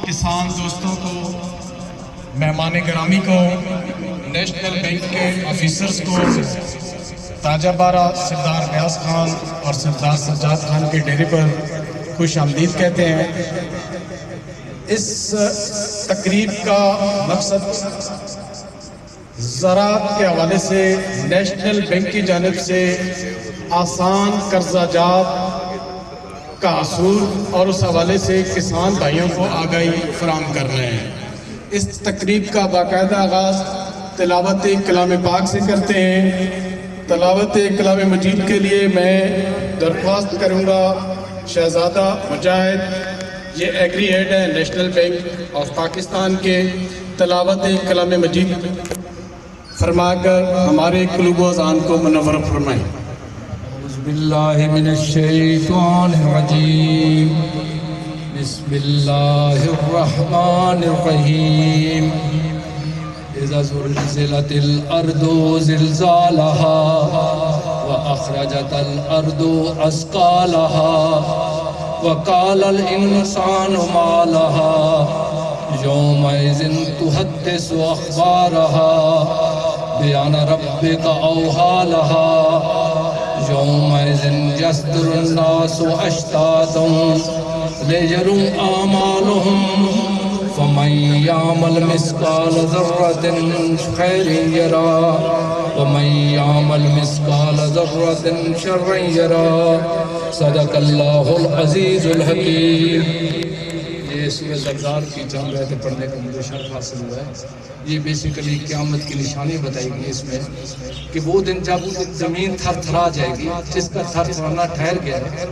کسان دوستوں کو، مہمان گرامی کو، نیشنل بینک کے آفیسرز کو، تاجہ بارہ سردار نیاز خان اور سردار سجاد خان کے ڈیرے پر خوش آمدید کہتے ہیں۔ اس تقریب کا مقصد زراعت کے حوالے سے نیشنل بینک کی جانب سے آسان قرضہ جات کا حصول اور اس حوالے سے کسان بھائیوں کو آگاہی فراہم کر رہے ہیں۔ اس تقریب کا باقاعدہ آغاز تلاوت کلام پاک سے کرتے ہیں۔ تلاوت کلام مجید کے لیے میں درخواست کروں گا شہزادہ مجاہد، یہ ایگری ہیڈ ہے نیشنل بینک آف پاکستان کے، تلاوت کلام مجید فرما کر ہمارے قلوب و اذان کو منور فرمائیں۔ باللہ من الشیطان الرجیم، بسم اللہ الرحمن الرحیم۔ اذا زلزلت الارض زلزالها واخرجت الارض اثقالها وقال الانسان ما لها یومئذ تحدث اخبارها بیان ربک اوحی لها یومئذ یصدر الناس اشتاتا لیروا اعمالهم فمن یعمل مثقال ذرة خیرا یرہ ومن یعمل مثقال ذرة شرا یرہ۔ صدق اللہ العزیز الحکیم۔ یہ سورہ زلزال کی چند آیتیں پڑھنے کا مجھے شرف حاصل ہوا ہے۔ یہ بیسیکلی قیامت کی نشانی بتائی گئی اس میں کہ وہ دن جب زمین تھر تھرا جائے گی، جس کا تھر تھرانا ٹھہر گیا ہے،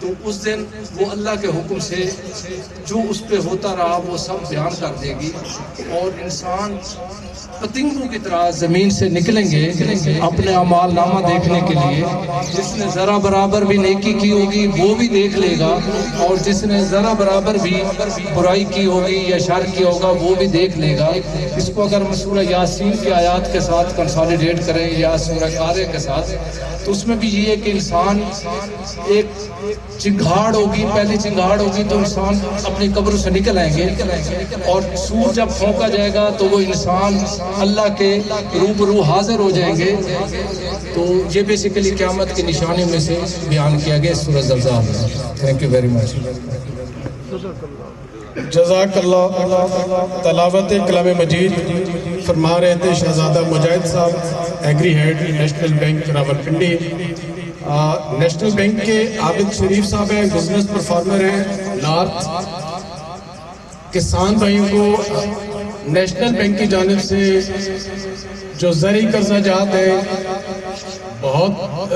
تو اس دن وہ اللہ کے حکم سے جو اس پہ ہوتا رہا وہ سب بیان کر دے گی، اور انسان پتنگوں کی طرح زمین سے نکلیں گے اپنے اعمال نامہ دیکھنے کے لیے۔ جس نے ذرا برابر بھی نیکی کی ہوگی وہ بھی دیکھ لے گا، اور جس نے ذرا برابر بھی برائی کی ہوگی یا شر کیا ہوگا وہ بھی دیکھ لے گا۔ اس کو اگر ہم سورہ یاسین کی آیات کے ساتھ کنسالیڈیٹ کریں یا سورہ قاریہ کے ساتھ، تو اس میں بھی یہ ہے کہ انسان ایک چنگھاڑ ہوگی، پہلی چنگھاڑ ہوگی تو انسان اپنی قبر سے نکل آئیں گے، اور سور جب پھونکا جائے گا تو وہ انسان اللہ کے روبرو حاضر ہو جائیں گے۔ تو یہ بیسیکلی قیامت کی نشانی میں سے بیان کیا گیا سورہ زلزال میں۔ Thank you very much. جزاک اللہ۔ تلاوت کلام مجید فرما رہے تھے شہزادہ مجاہد صاحب، agri head national bank Rawalpindi. National bank کے عابد شریف صاحب ہیں، بزنس پرفارمر ہیں نارتھ۔ کسان بھائیوں کو نیشنل بینک کی جانب سے جو زرعی قرضہ جات ہیں بہت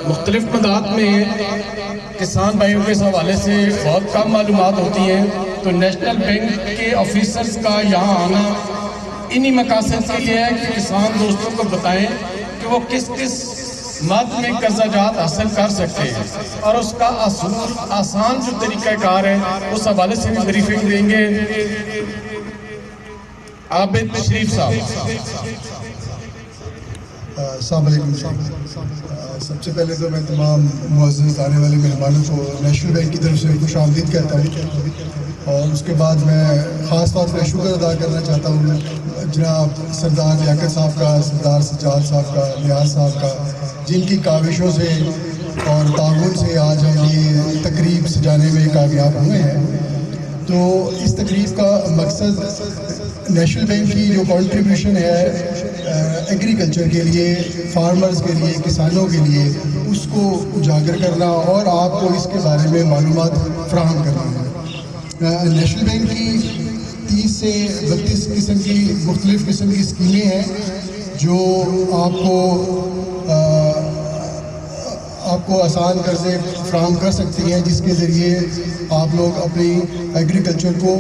مختلف مدات میں ہیں۔ کسان بھائیوں کے اس حوالے سے بہت کم معلومات ہوتی ہیں، تو نیشنل بینک کے آفیسرز کا یہاں آنا انہی مقاصد کے لیے ہے کہ کسان دوستوں کو بتائیں کہ وہ کس کس مد میں قرضہ جات حاصل کر سکتے ہیں، اور اس کا آسان جو طریقہ کار ہے اس حوالے سے بھی بریفنگ دیں گے عابد شریف صاحب۔ السلام علیکم۔ سب سے پہلے تو میں تمام معزز آنے والے مہمانوں کو نیشنل بینک کی طرف سے خوش آمدید کہتا ہوں، اور اس کے بعد میں خاص طور پہ شکر ادا کرنا چاہتا ہوں جناب سردار لیاقت صاحب کا، سردار سجاد صاحب کا، نیاز صاحب کا، جن کی کاوشوں سے اور تعاون سے آج ہم یہ تقریب سجانے میں کامیاب ہوئے ہیں۔ تو اس تقریب کا مقصد نیشنل بینک کی جو کنٹریبیوشن ہے ایگریکلچر کے لیے، فارمرز کے لیے، کسانوں کے لیے، اس کو اجاگر کرنا اور آپ کو اس کے بارے میں معلومات فراہم کرنا ہے۔ نیشنل بینک کی 30 سے 32 قسم کی مختلف قسم کی اسکیمیں ہیں جو آپ کو آسان قرضے فراہم کر سکتی ہیں، جس کے ذریعے آپ لوگ اپنی ایگریکلچر کو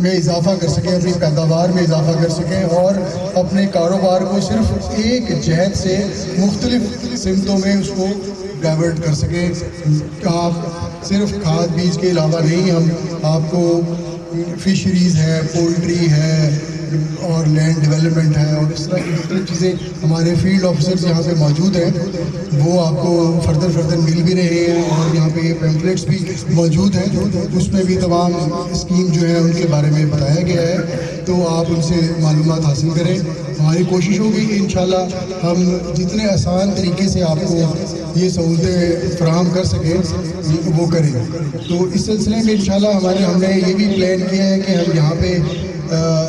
میں اضافہ کر سکیں، اپنی پیداوار میں اضافہ کر سکیں، اور اپنے کاروبار کو صرف ایک جہت سے مختلف سمتوں میں اس کو ڈائیورٹ کر سکیں۔ آپ صرف کھاد بیج کے علاوہ نہیں، ہم آپ کو فشریز ہے، پولٹری ہے، اور لینڈ ڈیولپمنٹ ہے اور اس طرح کی مختلف چیزیں ہمارے فیلڈ آفیسرز یہاں پہ موجود ہیں، وہ آپ کو فردر مل بھی رہے ہیں، اور یہاں پہ یہ پیمفلیٹس بھی موجود ہیں، اس میں بھی تمام اسکیم جو ہیں ان کے بارے میں بتایا گیا ہے، تو آپ ان سے معلومات حاصل کریں۔ ہماری کوشش ہوگی کہ انشاءاللہ ہم جتنے آسان طریقے سے آپ کو یہ سہولتیں فراہم کر سکیں وہ کریں۔ تو اس سلسلے میں انشاءاللہ ہم نے یہ بھی پلان کیا ہے کہ ہم یہاں پہ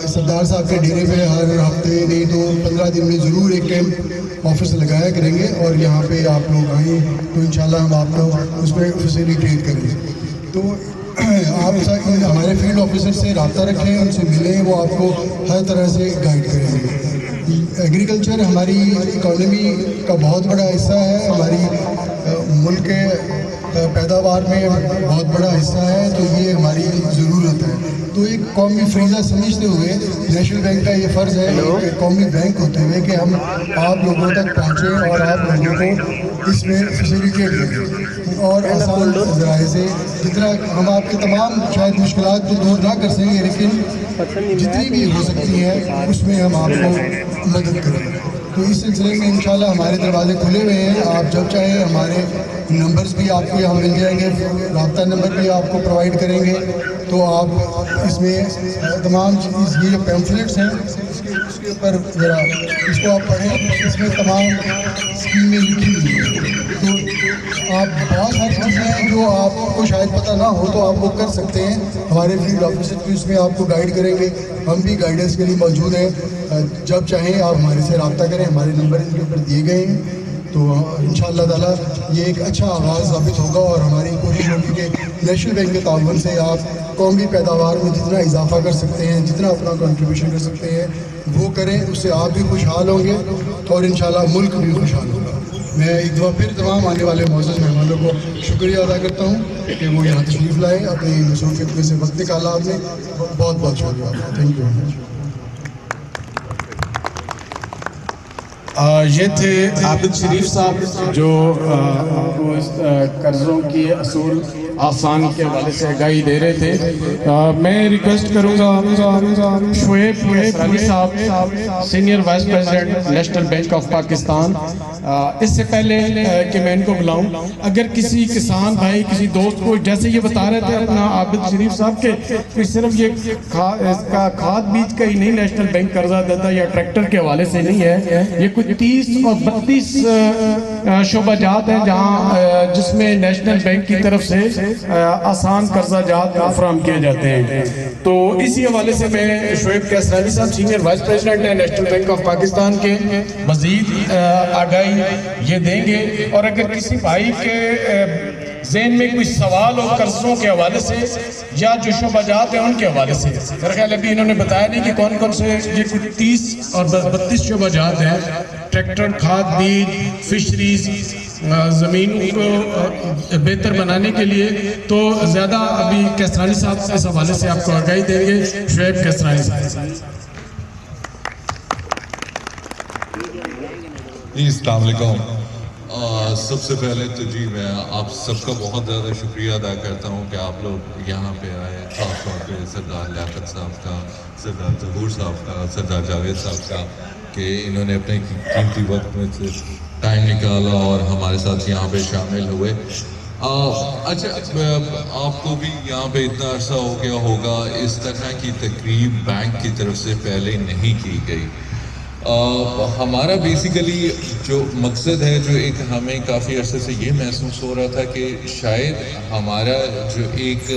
سردار صاحب کے ڈیرے پہ ہر ہفتے نہیں تو 15 دن میں ضرور ایک کیمپ آفس لگایا کریں گے، اور یہاں پہ آپ لوگ آئیں تو انشاءاللہ ہم آپ کو اس میں فیسیلیٹیٹ کریں گے۔ تو آپ ہمارے فیلڈ آفیسر سے رابطہ رکھیں، ان سے ملیں، وہ آپ کو ہر طرح سے گائیڈ کریں گے۔ ایگریکلچر ہماری اکانومی کا بہت بڑا حصہ ہے، ہماری ملک کے پیداوار میں بہت بڑا حصہ ہے، تو یہ ہماری ضرورت ہے۔ تو ایک قومی فریضہ سمجھتے ہوئے نیشنل بینک کا یہ فرض ہے ایک قومی بینک ہوتے ہوئے کہ ہم آپ لوگوں تک پہنچیں اور آپ لوگوں کو اس میں فیسیلیٹیٹ کریں، اور آسان ذرائع سے جتنا ہم آپ کے تمام شاید مشکلات کو دور نہ کر سکیں، لیکن جتنی بھی ہو سکتی ہیں اس میں ہم آپ کو مدد کریں۔ تو اس سلسلے میں انشاءاللہ ہمارے دروازے کھلے ہوئے ہیں، آپ جب چاہیں ہمارے نمبرز بھی آپ کو یہاں مل جائیں گے، رابطہ نمبر بھی آپ کو پرووائڈ کریں گے، تو آپ اس میں تمام چیز یہ جو پیمفلیٹس ہیں اس کے اوپر ذرا اس کو آپ پڑھیں، اس میں تمام اسکیمیں لکھی ہوئی ہیں، تو آپ بہت ساری چیزیں ہیں جو آپ کو شاید پتہ نہ ہو تو آپ وہ کر سکتے ہیں، ہمارے فیلڈ آفیسر بھی اس میں آپ کو گائیڈ کریں گے، ہم بھی گائیڈنس کے لیے موجود ہیں، جب چاہیں آپ ہمارے سے رابطہ کریں، ہمارے نمبر ان کے اوپر دیے گئے ہیں۔ تو انشاءاللہ تعالیٰ یہ ایک اچھا آغاز ثابت ہوگا، اور ہماری کوشش ہوگی کہ نیشنل بینک کے تعاون سے آپ قومی پیداوار میں جتنا اضافہ کر سکتے ہیں، جتنا اپنا کنٹریبیوشن کر سکتے ہیں وہ کریں، اس سے آپ بھی خوشحال ہوں گے اور انشاءاللہ ملک بھی خوشحال ہوگا۔ میں ایک دفعہ پھر تمام آنے والے معزز مہمانوں کو شکریہ ادا کرتا ہوں کہ وہ یہاں تشریف لائے، اپنی مصروفیت میں سے وقت نکالا آپ نے، بہت بہت شکریہ آپ کا، تھینک یو ویری مچ۔ یہ تھے عابد شریف صاحب جو قرضوں کی اصول آسان کے حوالے سے آگاہی دے رہے تھے۔ میں ریکویسٹ کروں گا Shoaib Kaisrani sahab, senior vice president National Bank of Pakistan, اس سے پہلے کہ میں ان کو بلاؤں، اگر کسی کسان بھائی کسی دوست کو، جیسے یہ بتا رہے تھے اپنا عابد شریف صاحب کے صرف یہ کھاد بیج کا ہی نہیں نیشنل بینک قرضہ دیتا یا ٹریکٹر کے حوالے سے نہیں ہے، یہ کچھ 30 اور 32 شعبہ جات ہیں جہاں جس میں نیشنل بینک کی طرف سے آسان قرضہ جات فراہم کیے جاتے ہیں۔ تو اسی حوالے سے میں Shoaib Kaisrani sahab senior vice president ہیں نیشنل بینک آف پاکستان کے، مزید آگاہی یہ دیں گے، اور اگر کسی بھائی کے ذہن میں کوئی سوال ہو قرضوں کے حوالے سے یا جو شعبہ جات ہیں ان کے حوالے سے، میرا خیال ابھی انہوں نے بتایا نہیں کہ کون کون سے، یہ کچھ 30 اور 32 شعبہ جات ہیں، ٹریکٹر، کھاد بیج، فشریز، زمین کو بہتر بنانے کے لیے، تو زیادہ ابھی کیسرانی صاحب اس حوالے سے آپ کو آگاہی دیں گے، شعیب کیسرانی صاحب۔ جی السلام علیکم۔ سب سے پہلے تو جی میں آپ سب کا بہت زیادہ شکریہ ادا کرتا ہوں کہ آپ لوگ یہاں پہ آئے، خاص طور پہ سردار لیاقت صاحب کا، سردار ظہور صاحب کا، سردار جاوید صاحب کا، کہ انہوں نے اپنے قیمتی وقت میں سے ٹائم نکالا اور ہمارے ساتھ یہاں پہ شامل ہوئے۔ اچھا، آپ کو بھی یہاں پہ اتنا عرصہ ہو گیا ہوگا، اس طرح کی تقریب بینک کی طرف سے پہلے نہیں کی گئی۔ ہمارا بیسیکلی جو مقصد ہے، جو ایک ہمیں کافی عرصے سے یہ محسوس ہو رہا تھا کہ شاید ہمارا جو ایک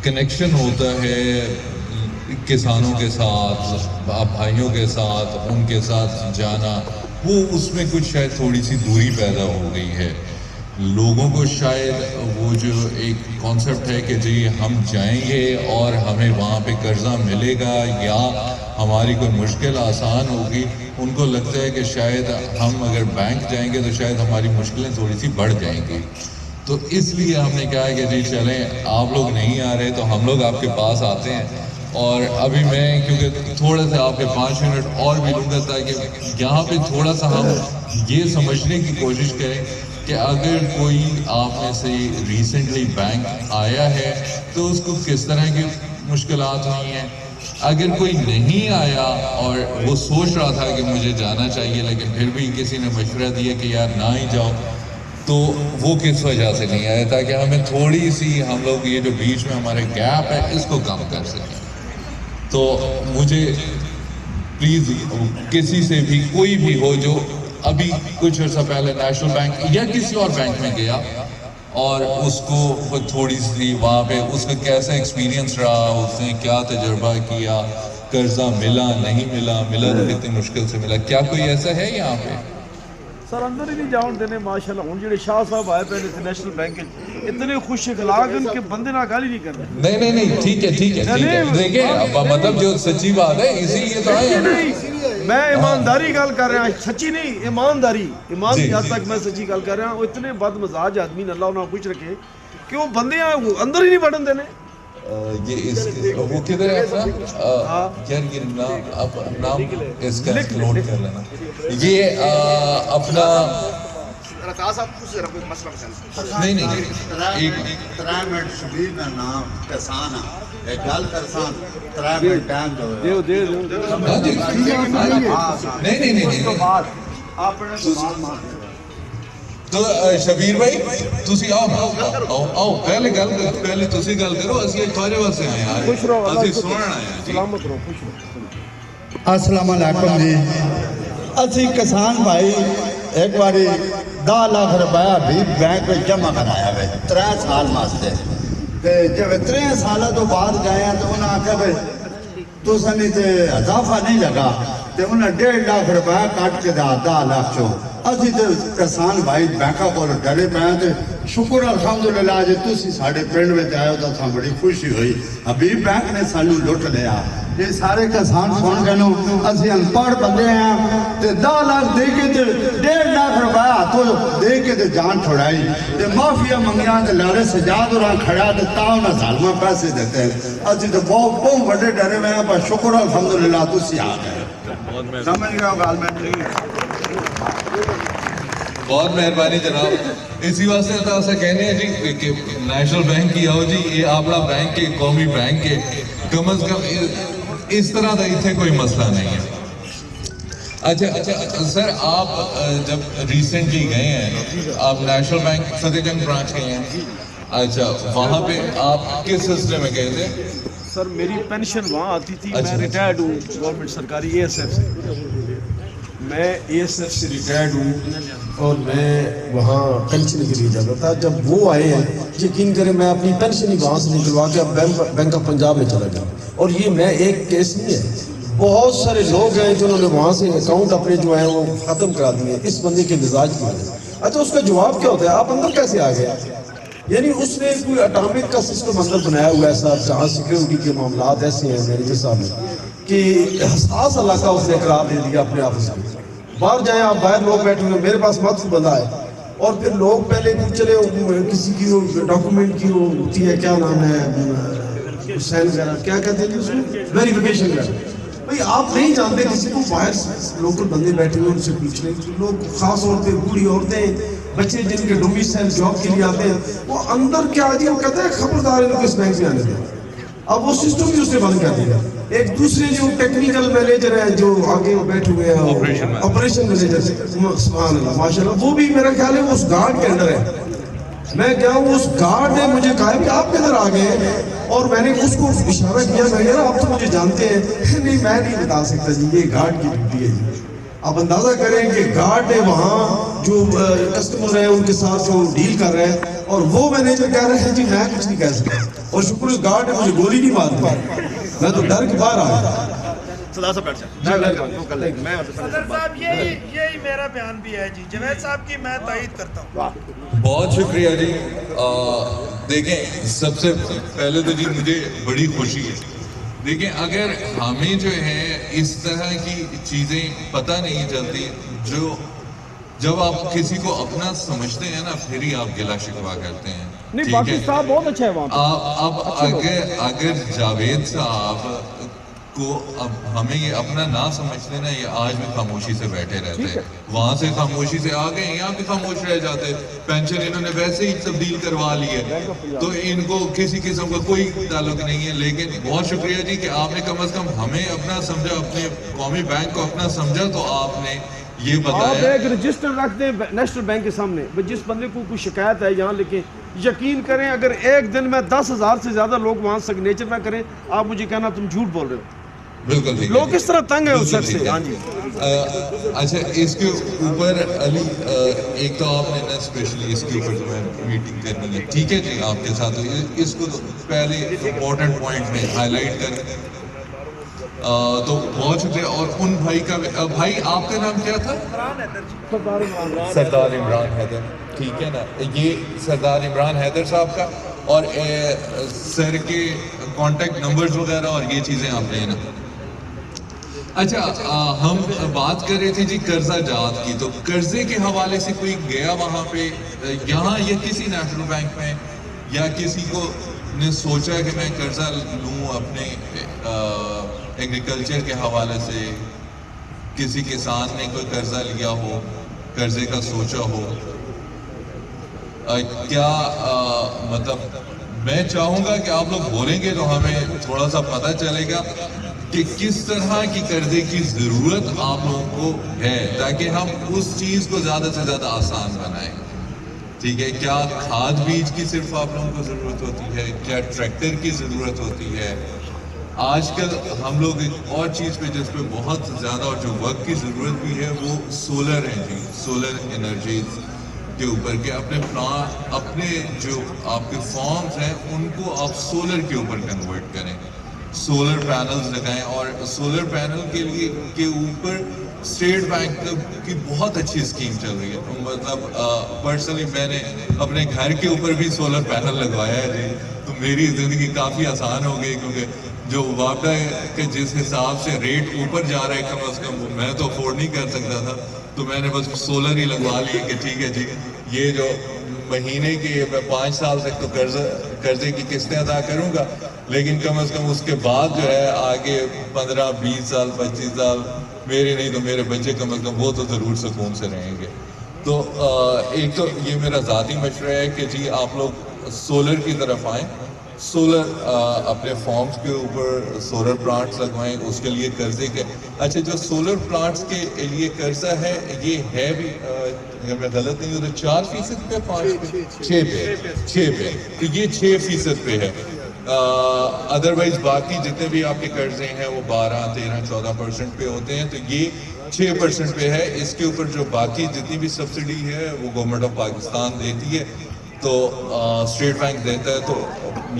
کنیکشن ہوتا ہے کسانوں کے ساتھ، بھائیوں کے ساتھ، ان کے ساتھ جانا، وہ اس میں کچھ شاید تھوڑی سی دوری پیدا ہو گئی ہے۔ لوگوں کو شاید وہ جو ایک کانسیپٹ ہے کہ جی ہم جائیں گے اور ہمیں وہاں پہ قرضہ ملے گا یا ہماری کوئی مشکل آسان ہوگی، ان کو لگتا ہے کہ شاید ہم اگر بینک جائیں گے تو شاید ہماری مشکلیں تھوڑی سی بڑھ جائیں گی۔ تو اس لیے ہم نے کہا کہ جی چلیں، آپ لوگ نہیں آ رہے تو ہم لوگ آپ کے پاس آتے ہیں، اور ابھی میں کیونکہ تھوڑا سا آپ کے 5 منٹ اور بھی لوں گا تاکہ یہاں پہ تھوڑا سا ہم یہ سمجھنے کی کوشش کریں کہ اگر کوئی آپ میں سے ریسنٹلی بینک آیا ہے تو اس کو کس طرح کی مشکلات ہوئی ہیں، اگر کوئی نہیں آیا اور وہ سوچ رہا تھا کہ مجھے جانا چاہیے لیکن پھر بھی کسی نے مشورہ دیا کہ یار نہ ہی جاؤ، تو وہ کس وجہ سے نہیں آیا؟ تاکہ ہمیں تھوڑی سی ہم لوگ یہ جو بیچ میں ہمارے گیپ ہے اس کو کم کر سکیں. تو مجھے پلیز کسی سے بھی کوئی بھی ہو جو ابھی کچھ عرصہ پہلے نیشنل بینک یا کسی اور بینک میں گیا اور اس کو تھوڑی سی وہاں پہ اس کا کیسا ایکسپیرینس رہا، اس نے کیا تجربہ کیا، قرضہ ملا نہیں ملا تو کتنی مشکل سے ملا، کیا کوئی ایسا ہے یہاں پہ؟ سر اندر ہی نہیں جاؤن دینے ماشاءاللہ. ہوں جڑے شاہ صاحب آئے پہلے تھے نیشنل بینک اتنے خوش اخلاق ان کے بندے نہ گالی نہیں کرتے. نہیں ٹھیک ہے دیکھیں مطلب جو سچی بات ہے اسی لیے تو آئے ہیں. میں ایمانداری گل کر رہا ہوں، سچی نہیں، ایمانداری ایمان کی حد تک میں سچی گل کر رہا ہوں. وہ اتنے بد مزاج آدمی نے اللہ انہیں خوش رکھے کہ وہ بندے اندر ہی نہیں بڑھن دینے. یہ وہ کدھر ہے اپنا یار یہ نام اس کا نوٹ کر لینا. یہ اپنا نہیں ترائے منٹ شبیر کا نام کسان ہے گل کرسان ترائے منٹ ٹائم دو نہیں اپنے سوال مار تو شبیر بھائی تسی آؤ پہلے تسی گل کرو اسی تھوڑے واسطے آئے ہیں خوش رہو، اسی سنن آئے ہیں. سلامت رہو، خوش رہو. السلام علیکم جی. اسی کسان بھائی ایک باری 10 لاکھ روپیہ بھی بینک میں جمع کرایا ہوئے 3 سال واسطے. جب 3 سال تو بعد گئے ہیں تو انہوں نے آخیا بھائی تو سنی تے اضافہ نہیں لگا تو انہیں 1.5 لاکھ روپیہ کٹ کے 10 لاکھ چو. اسی تو کسان بھائی بینکا کو ڈرے پہ ہیں تو شکر الحمدللہ جی تسی ساڑھے پنڈ میں آئے ہو تو تھا بڑی خوشی ہوئی. حبیب بینک نے سانو لٹ لیا. یہ سارے کسان سن گئے نو اسی انپڑھ بندے ہیں تے 10 لاکھ دے کے تے 1.5 لاکھ روپیہ ہاتھوں دے کے تے جان چھڑائی تے مافیا منگیاں تے لارے سجاد اور کھڑا تے تاؤ نہ ظالمہ پیسے دیتے ہیں. اسی تو بہت بڑے ڈرے میں ہیں پر شکر الحمدللہ تسی آ گئے. سمجھ گئے ہو گال میں بہت مہربانی جناب. اسی واسطے تو ایسا کہنے ہیں جی کہ نیشنل بینک کی آؤ جی یہ اپنا بینک ہے قومی بینک ہے کم از کم اس طرح کا اتنے کوئی مسئلہ نہیں ہے. اچھا سر آپ جب ریسنٹلی گئے ہیں آپ نیشنل بینک فتح جنگ برانچ گئے ہیں، اچھا وہاں پہ آپ کس سلسلے میں گئے تھے؟ سر میری پینشن وہاں آتی تھی. میں ریٹائرڈ ہوں گورنمنٹ سرکاری اے ایس ایف سے. میں اے ایس ایف سے ریٹائرڈ ہوں اور میں وہاں پینشن کے لیے جاتا تھا. جب وہ آئے ہیں یقین کریں میں اپنی پینشن ہی وہاں سے نکلوا کے بینک آف پنجاب میں چلا گیا. اور یہ میں ایک کیس نہیں ہے، بہت سارے لوگ ہیں جنہوں نے وہاں سے اکاؤنٹ اپنے جو ہیں وہ ختم کرا دیے اس بندے کے مزاج کی وجہ سے. اچھا اس کا جواب کیا ہوتا ہے؟ آپ اندر کیسے آ گئے؟ یعنی اس نے کوئی اٹامک کا سسٹم اندر بنایا ہوا ہے صاحب جہاں سیکیورٹی کے معاملات ایسے ہیں مینیجر صاحب نے کہ حساس علاقہ اس نے قرار دے دیا اپنے آفس میں. باہر جائیں آپ باہر لوگ بیٹھے ہوئے میرے پاس مت بندہ ہے اور پھر لوگ پہلے چلے کسی کی ڈاکومنٹ کی وہ ہوتی ہے کیا نام ہے سین وغیرہ کیا کہتے ہیں اس میں ویریفیکیشن وغیرہ. بھائی آپ نہیں جانتے کسی کو باہر لوکل بندے بیٹھے ہوئے ان سے پوچھ رہے ہیں. لوگ خاص عورتیں بوڑھی عورتیں بچے جن کے ڈومیسائل جاب کے لیے آتے ہیں وہ اندر کیا جی وہ کہتے ہیں خبردار ان کو اس بینک میں آنے دیں. اب وہ سسٹم بھی اس نے بند کر دیا. ایک دوسرے جو ٹیکنیکل مینیجر ہیں جو آگے بیٹھے ہوئے ہیں آپریشن مینیجر سبحان اللہ ماشاء اللہ وہ بھی میرا خیال ہے اس گارڈ کے اندر ہے. میں کیا ہوں اس گارڈ نے مجھے کہا کہ آپ کدھر آ گئے اور میں نے اس کو اشارہ کیا میں کہہ رہا آپ تو مجھے جانتے ہیں. نہیں میں نہیں بتا سکتا جی یہ گارڈ کی ڈیوٹی ہے جی. آپ اندازہ کریں کہ گارڈ نے وہاں جو کسٹمر ہیں ان کے ساتھ جو ڈیل کر رہے ہیں اور وہ مینیجر کہہ رہے ہیں جی میں کچھ نہیں کہہ سکتا. اور شکر اس گارڈ نے مجھے گولی نہیں مار دی. میں تو ڈر کے باہر آ گیا. صدر صاحب یہی میرا بیان بھی ہے جی. جوید صاحب کی میں تائید کرتا ہوں. بہت شکریہ جی. دیکھیں سب سے پہلے تو جی مجھے بڑی خوشی ہے. دیکھیں اگر ہمیں جو ہے اس طرح کی چیزیں پتہ نہیں چلتی جب آپ کسی کو اپنا سمجھتے ہیں نا پھر ہی آپ گلا شکوا کرتے ہیں. نہیں باقی صاحب بہت اچھا ہے وہاں اب اگر جاوید صاحب کو اب ہمیں یہ اپنا نہ سمجھتے نا، یہ آج بھی خاموشی سے بیٹھے رہتے ہیں. وہاں سے خاموشی سے آ گئے، یہاں بھی خاموش رہ جاتے. پینشن انہوں نے ویسے ہی تبدیل کروا لی ہے، تو ان کو کسی قسم کا کوئی تعلق نہیں ہے. لیکن بہت شکریہ جی کہ آپ نے کم از کم ہمیں اپنا سمجھا، اپنے قومی بینک کو اپنا سمجھا، تو آپ نے یہ آپ بتایا. ایک رجسٹر رکھ دیں نیشنل بینک کے سامنے، جس بندے کو کوئی شکایت ہے یہاں لکھیں. یقین کریں اگر ایک دن میں 10,000 سے زیادہ لوگ وہاں سگنیچر نہ کریں، آپ مجھے کہنا تم جھوٹ بول رہے ہو. بالکل ٹھیک ہے. لوگ کس طرح تنگ ہیں اس سب سے. ہاں جی اچھا، اس کے اوپر علی ایک تو آپ نے نا اسپیشلی اس کے اوپر جو ہے میٹنگ کرنی ہے، ٹھیک ہے جی، آپ کے ساتھ اس کو پہلے امپورٹنٹ پوائنٹ میں ہائی لائٹ کر. تو بہت شکریہ. اور ان بھائی کا بھائی آپ کا نام کیا تھا؟ سردار عمران حیدر. ٹھیک ہے نا، یہ سردار عمران حیدر صاحب کا، اور سر کے کانٹیکٹ نمبرز وغیرہ اور یہ چیزیں آپ لینا. اچھا، ہم بات کر رہے تھے جی قرضہ جات کی. تو قرضے کے حوالے سے کوئی گیا وہاں پہ یہاں یا کسی نیشنل بینک میں، یا کسی کو نے سوچا کہ میں قرضہ لوں اپنے ایگریکلچر کے حوالے سے، کسی کسان نے کوئی قرضہ لیا ہو، قرضے کا سوچا ہو؟ کیا مطلب میں چاہوں گا کہ آپ لوگ بولیں گے تو ہمیں تھوڑا سا پتہ چلے گا کہ کس طرح کی قرضے کی ضرورت آپ لوگوں کو ہے، تاکہ ہم اس چیز کو زیادہ سے زیادہ آسان بنائیں. ٹھیک ہے، کیا کھاد بیج کی صرف آپ لوگوں کو ضرورت ہوتی ہے؟ کیا ٹریکٹر کی ضرورت ہوتی ہے؟ آج کل ہم لوگ ایک اور چیز پہ جس پہ بہت زیادہ اور جو وقت کی ضرورت بھی ہے وہ سولر ہے جی، سولر انرجیز کے اوپر کہ اپنے جو آپ کے فارمز ہیں ان کو آپ سولر کے اوپر کنورٹ کریں، سولر پینلز لگائیں. اور سولر پینل کے لیے کے اوپر اسٹیٹ بینک کی بہت اچھی اسکیم چل رہی ہے. مطلب پرسنلی میں نے اپنے گھر کے اوپر بھی سولر پینل لگوایا ہے جی، تو میری زندگی کافی آسان ہو گئی، کیونکہ جو معاوضہ ہے کہ جس حساب سے ریٹ اوپر جا رہا ہے کم از کم میں تو افورڈ نہیں کر سکتا تھا، تو میں نے بس سولر ہی لگوا لی کہ ٹھیک ہے جی، یہ جو مہینے کی میں 5 سال تک تو قرضے کی قسطیں ادا کروں گا، لیکن کم از کم اس کے بعد جو ہے آگے 15 20 سال 25 سال میرے نہیں تو میرے بچے کم از کم وہ تو ضرور سکون سے رہیں گے. تو ایک تو یہ میرا ذاتی مشورہ ہے کہ جی آپ لوگ سولر کی طرف آئیں، سولر اپنے فارمز کے اوپر سولر پلانٹس لگوائیں. اس کے لیے قرضے کے اچھا جو سولر پلانٹس کے لیے قرضہ ہے یہ ہے بھی اگر میں غلط نہیں ہوں تو 4% پہ 5 پہ 6 پہ تو یہ 6% پہ ہے. ادروائز باقی جتنے بھی آپ کے قرضے ہیں وہ 12 13 14% پہ ہوتے ہیں، تو یہ 6% پہ ہے. اس کے اوپر جو باقی جتنی بھی سبسڈی ہے وہ گورنمنٹ آف پاکستان دیتی ہے، تو اسٹیٹ بینک دیتا ہے. تو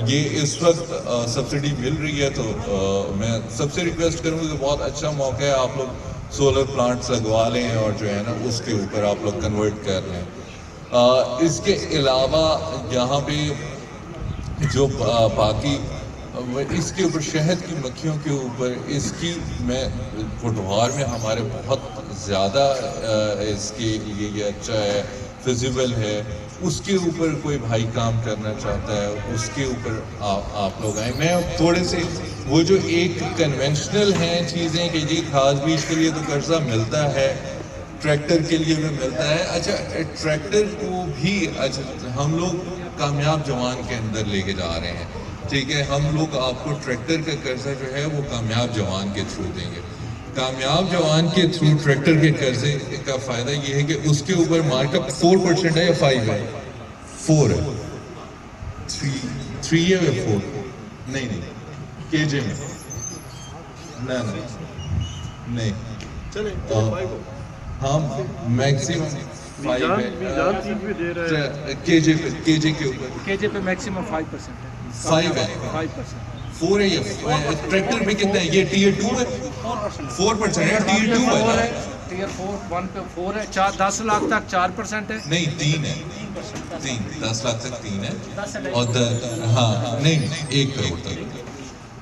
یہ اس وقت سبسڈی مل رہی ہے، تو میں سب سے ریکویسٹ کروں گا کہ بہت اچھا موقع ہے، آپ لوگ سولر پلانٹس لگوا لیں اور جو ہے نا اس کے اوپر آپ لوگ کنورٹ کر لیں. اس کے علاوہ یہاں پہ جو باقی اس کے اوپر شہد کی مکھیوں کے اوپر اس کی میں پٹوار میں ہمارے بہت زیادہ اس کے لیے یہ اچھا ہے، فیزیبل ہے. اس کے اوپر کوئی بھائی کام کرنا چاہتا ہے اس کے اوپر آپ لوگ آئیں. میں تھوڑے سے وہ جو ایک کنونشنل ہیں چیزیں کہ جی کھاد بیج کے لیے تو قرضہ ملتا ہے، ٹریکٹر کے لیے بھی ملتا ہے. اچھا ٹریکٹر کو بھی اچھا ہم لوگ کامیاب جوان کے اندر لے کے جا رہے ہیں، ٹھیک ہے، ہم لوگ آپ کو ٹریکٹر کا قرضہ جو ہے وہ کامیاب جوان کے تھرو دیں گے. کامیاب جوان کے تھرو ٹریکٹر کے قرضے کا فائدہ یہ ہے کہ اس کے اوپر مارک اپ 4% ہے یا 5 ہے؟ 4 ہے، 3 ہے یا 4؟ نہیں کے جے میں نہیں ہاں میکسیمم 5 ہے کے جے کے اوپر کے جے پہ میکسیمم 5% ہے. 5 ہے، 4 ہے یا ٹریکٹر پہ کتنا ہے؟ یہ ٹیئر 2 ہے، 4% ہے، ٹیئر 2 ہے، ٹیئر 1 پہ 4 ہے. 10 لاکھ تک 4% ہے. نہیں 3 ہے، 10 لاکھ تک 3 ہے، اور ہاں نہیں 1 کروڑ تک.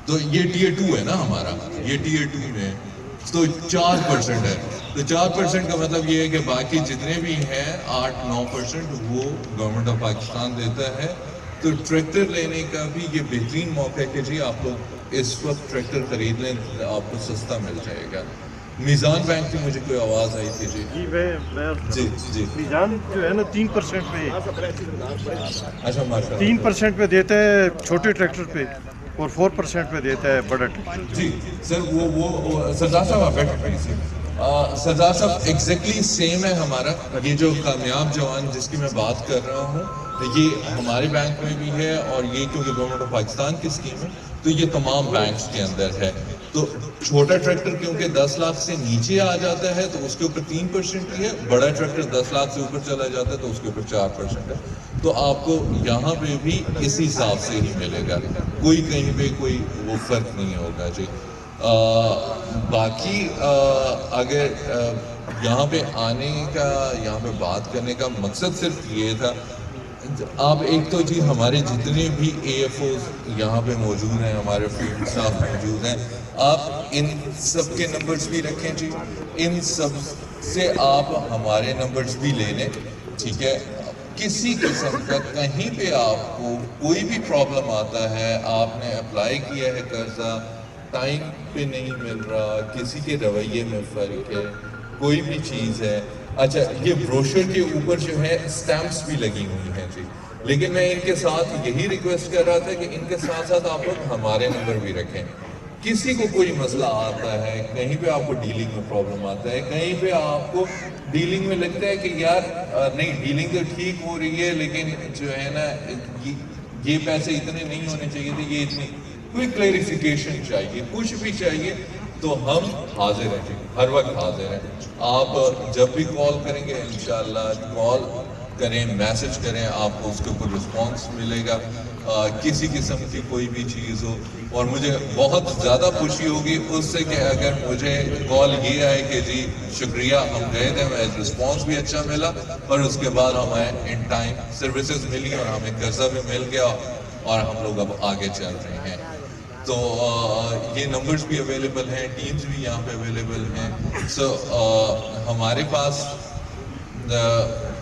تو یہ ٹیئر 2 ہے نا ہمارا، یہ ٹیئر 2 میں تو 4% ہے. تو 4% کا مطلب یہ ہے کہ باقی جتنے بھی ہیں 8-9% وہ گورنمنٹ آف پاکستان دیتا ہے. تو ٹریکٹر لینے کا بھی یہ بہترین موقع ہے کہ جی آپ لوگ اس وقت ٹریکٹر خرید لیں، آپ کو سستا مل جائے گا. میزان بینک کی مجھے کوئی آواز آئی تھی جی. جی جی میزان جو ہے نا 3% پہ، اچھا ماشاء اللہ 3% پہ دیتا ہے چھوٹے ٹریکٹر پہ اور 4% پہ دیتا ہے بڑا ٹریکٹر. جی سر وہ سردار صاحب آپ بیٹھے سردار صاحب ایگزیکٹلی سیم ہے ہمارا. یہ جو کامیاب جوان جس کی میں بات کر رہا ہوں یہ ہمارے بینک میں بھی ہے، اور یہ کیونکہ گورنمنٹ آف پاکستان کی اسکیم ہے تو یہ تمام بینکس کے اندر ہے. تو چھوٹا ٹریکٹر کیونکہ 10 لاکھ سے نیچے آ جاتا ہے تو اس کے اوپر 3% ہی ہے، بڑا ٹریکٹر 10 لاکھ سے اوپر چلا جاتا ہے تو اس کے اوپر 4% ہے. تو آپ کو یہاں پہ بھی اسی حساب سے ہی ملے گا، کوئی کہیں پہ کوئی وہ فرق نہیں ہوگا جی. باقی اگر یہاں پہ آنے کا، یہاں پہ بات کرنے کا مقصد صرف یہ تھا، آپ ایک تو جی ہمارے جتنے بھی اے ایف اوز یہاں پہ موجود ہیں، ہمارے فیلڈ اسٹاف موجود ہیں، آپ ان سب کے نمبرز بھی رکھیں جی. ان سب سے آپ ہمارے نمبرز بھی لے لیں، ٹھیک ہے. کسی قسم کا کہیں پہ آپ کو کوئی بھی پرابلم آتا ہے، آپ نے اپلائی کیا ہے قرضہ، ٹائم پہ نہیں مل رہا، کسی کے رویے میں فرق ہے، کوئی بھی چیز ہے. اچھا یہ بروشر کے اوپر جو ہے سٹیمپس بھی لگی ہوئی ہیں جی، لیکن میں ان کے ساتھ یہی ریکویسٹ کر رہا تھا کہ ان کے ساتھ ساتھ آپ لوگ ہمارے نمبر بھی رکھیں. کسی کو کوئی مسئلہ آتا ہے، کہیں پہ آپ کو ڈیلنگ میں پرابلم آتا ہے، کہیں پہ آپ کو ڈیلنگ میں لگتا ہے کہ یار نہیں ڈیلنگ تو ٹھیک ہو رہی ہے لیکن جو ہے نا یہ پیسے اتنے نہیں ہونے چاہیے تھے، یہ اتنی کوئی کلیریفیکیشن چاہیے، کچھ بھی چاہیے تو ہم حاضر ہیں جی، ہر وقت حاضر ہیں. آپ جب بھی کال کریں گے انشاءاللہ کال کریں، میسج کریں، آپ کو اس کے اوپر رسپانس ملے گا. کسی قسم کی کوئی بھی چیز ہو، اور مجھے بہت زیادہ خوشی ہوگی اس سے کہ اگر مجھے کال یہ آئے کہ جی شکریہ ہم گئے تھے، ہمیں رسپانس بھی اچھا ملا اور اس کے بعد ہمیں ان ٹائم سروسز ملی اور ہمیں قرضہ بھی مل گیا اور ہم لوگ اب آگے چل رہے ہیں. تو یہ نمبرز بھی اویلیبل ہیں، ٹیمز بھی یہاں پہ اویلیبل ہیں. سو ہمارے پاس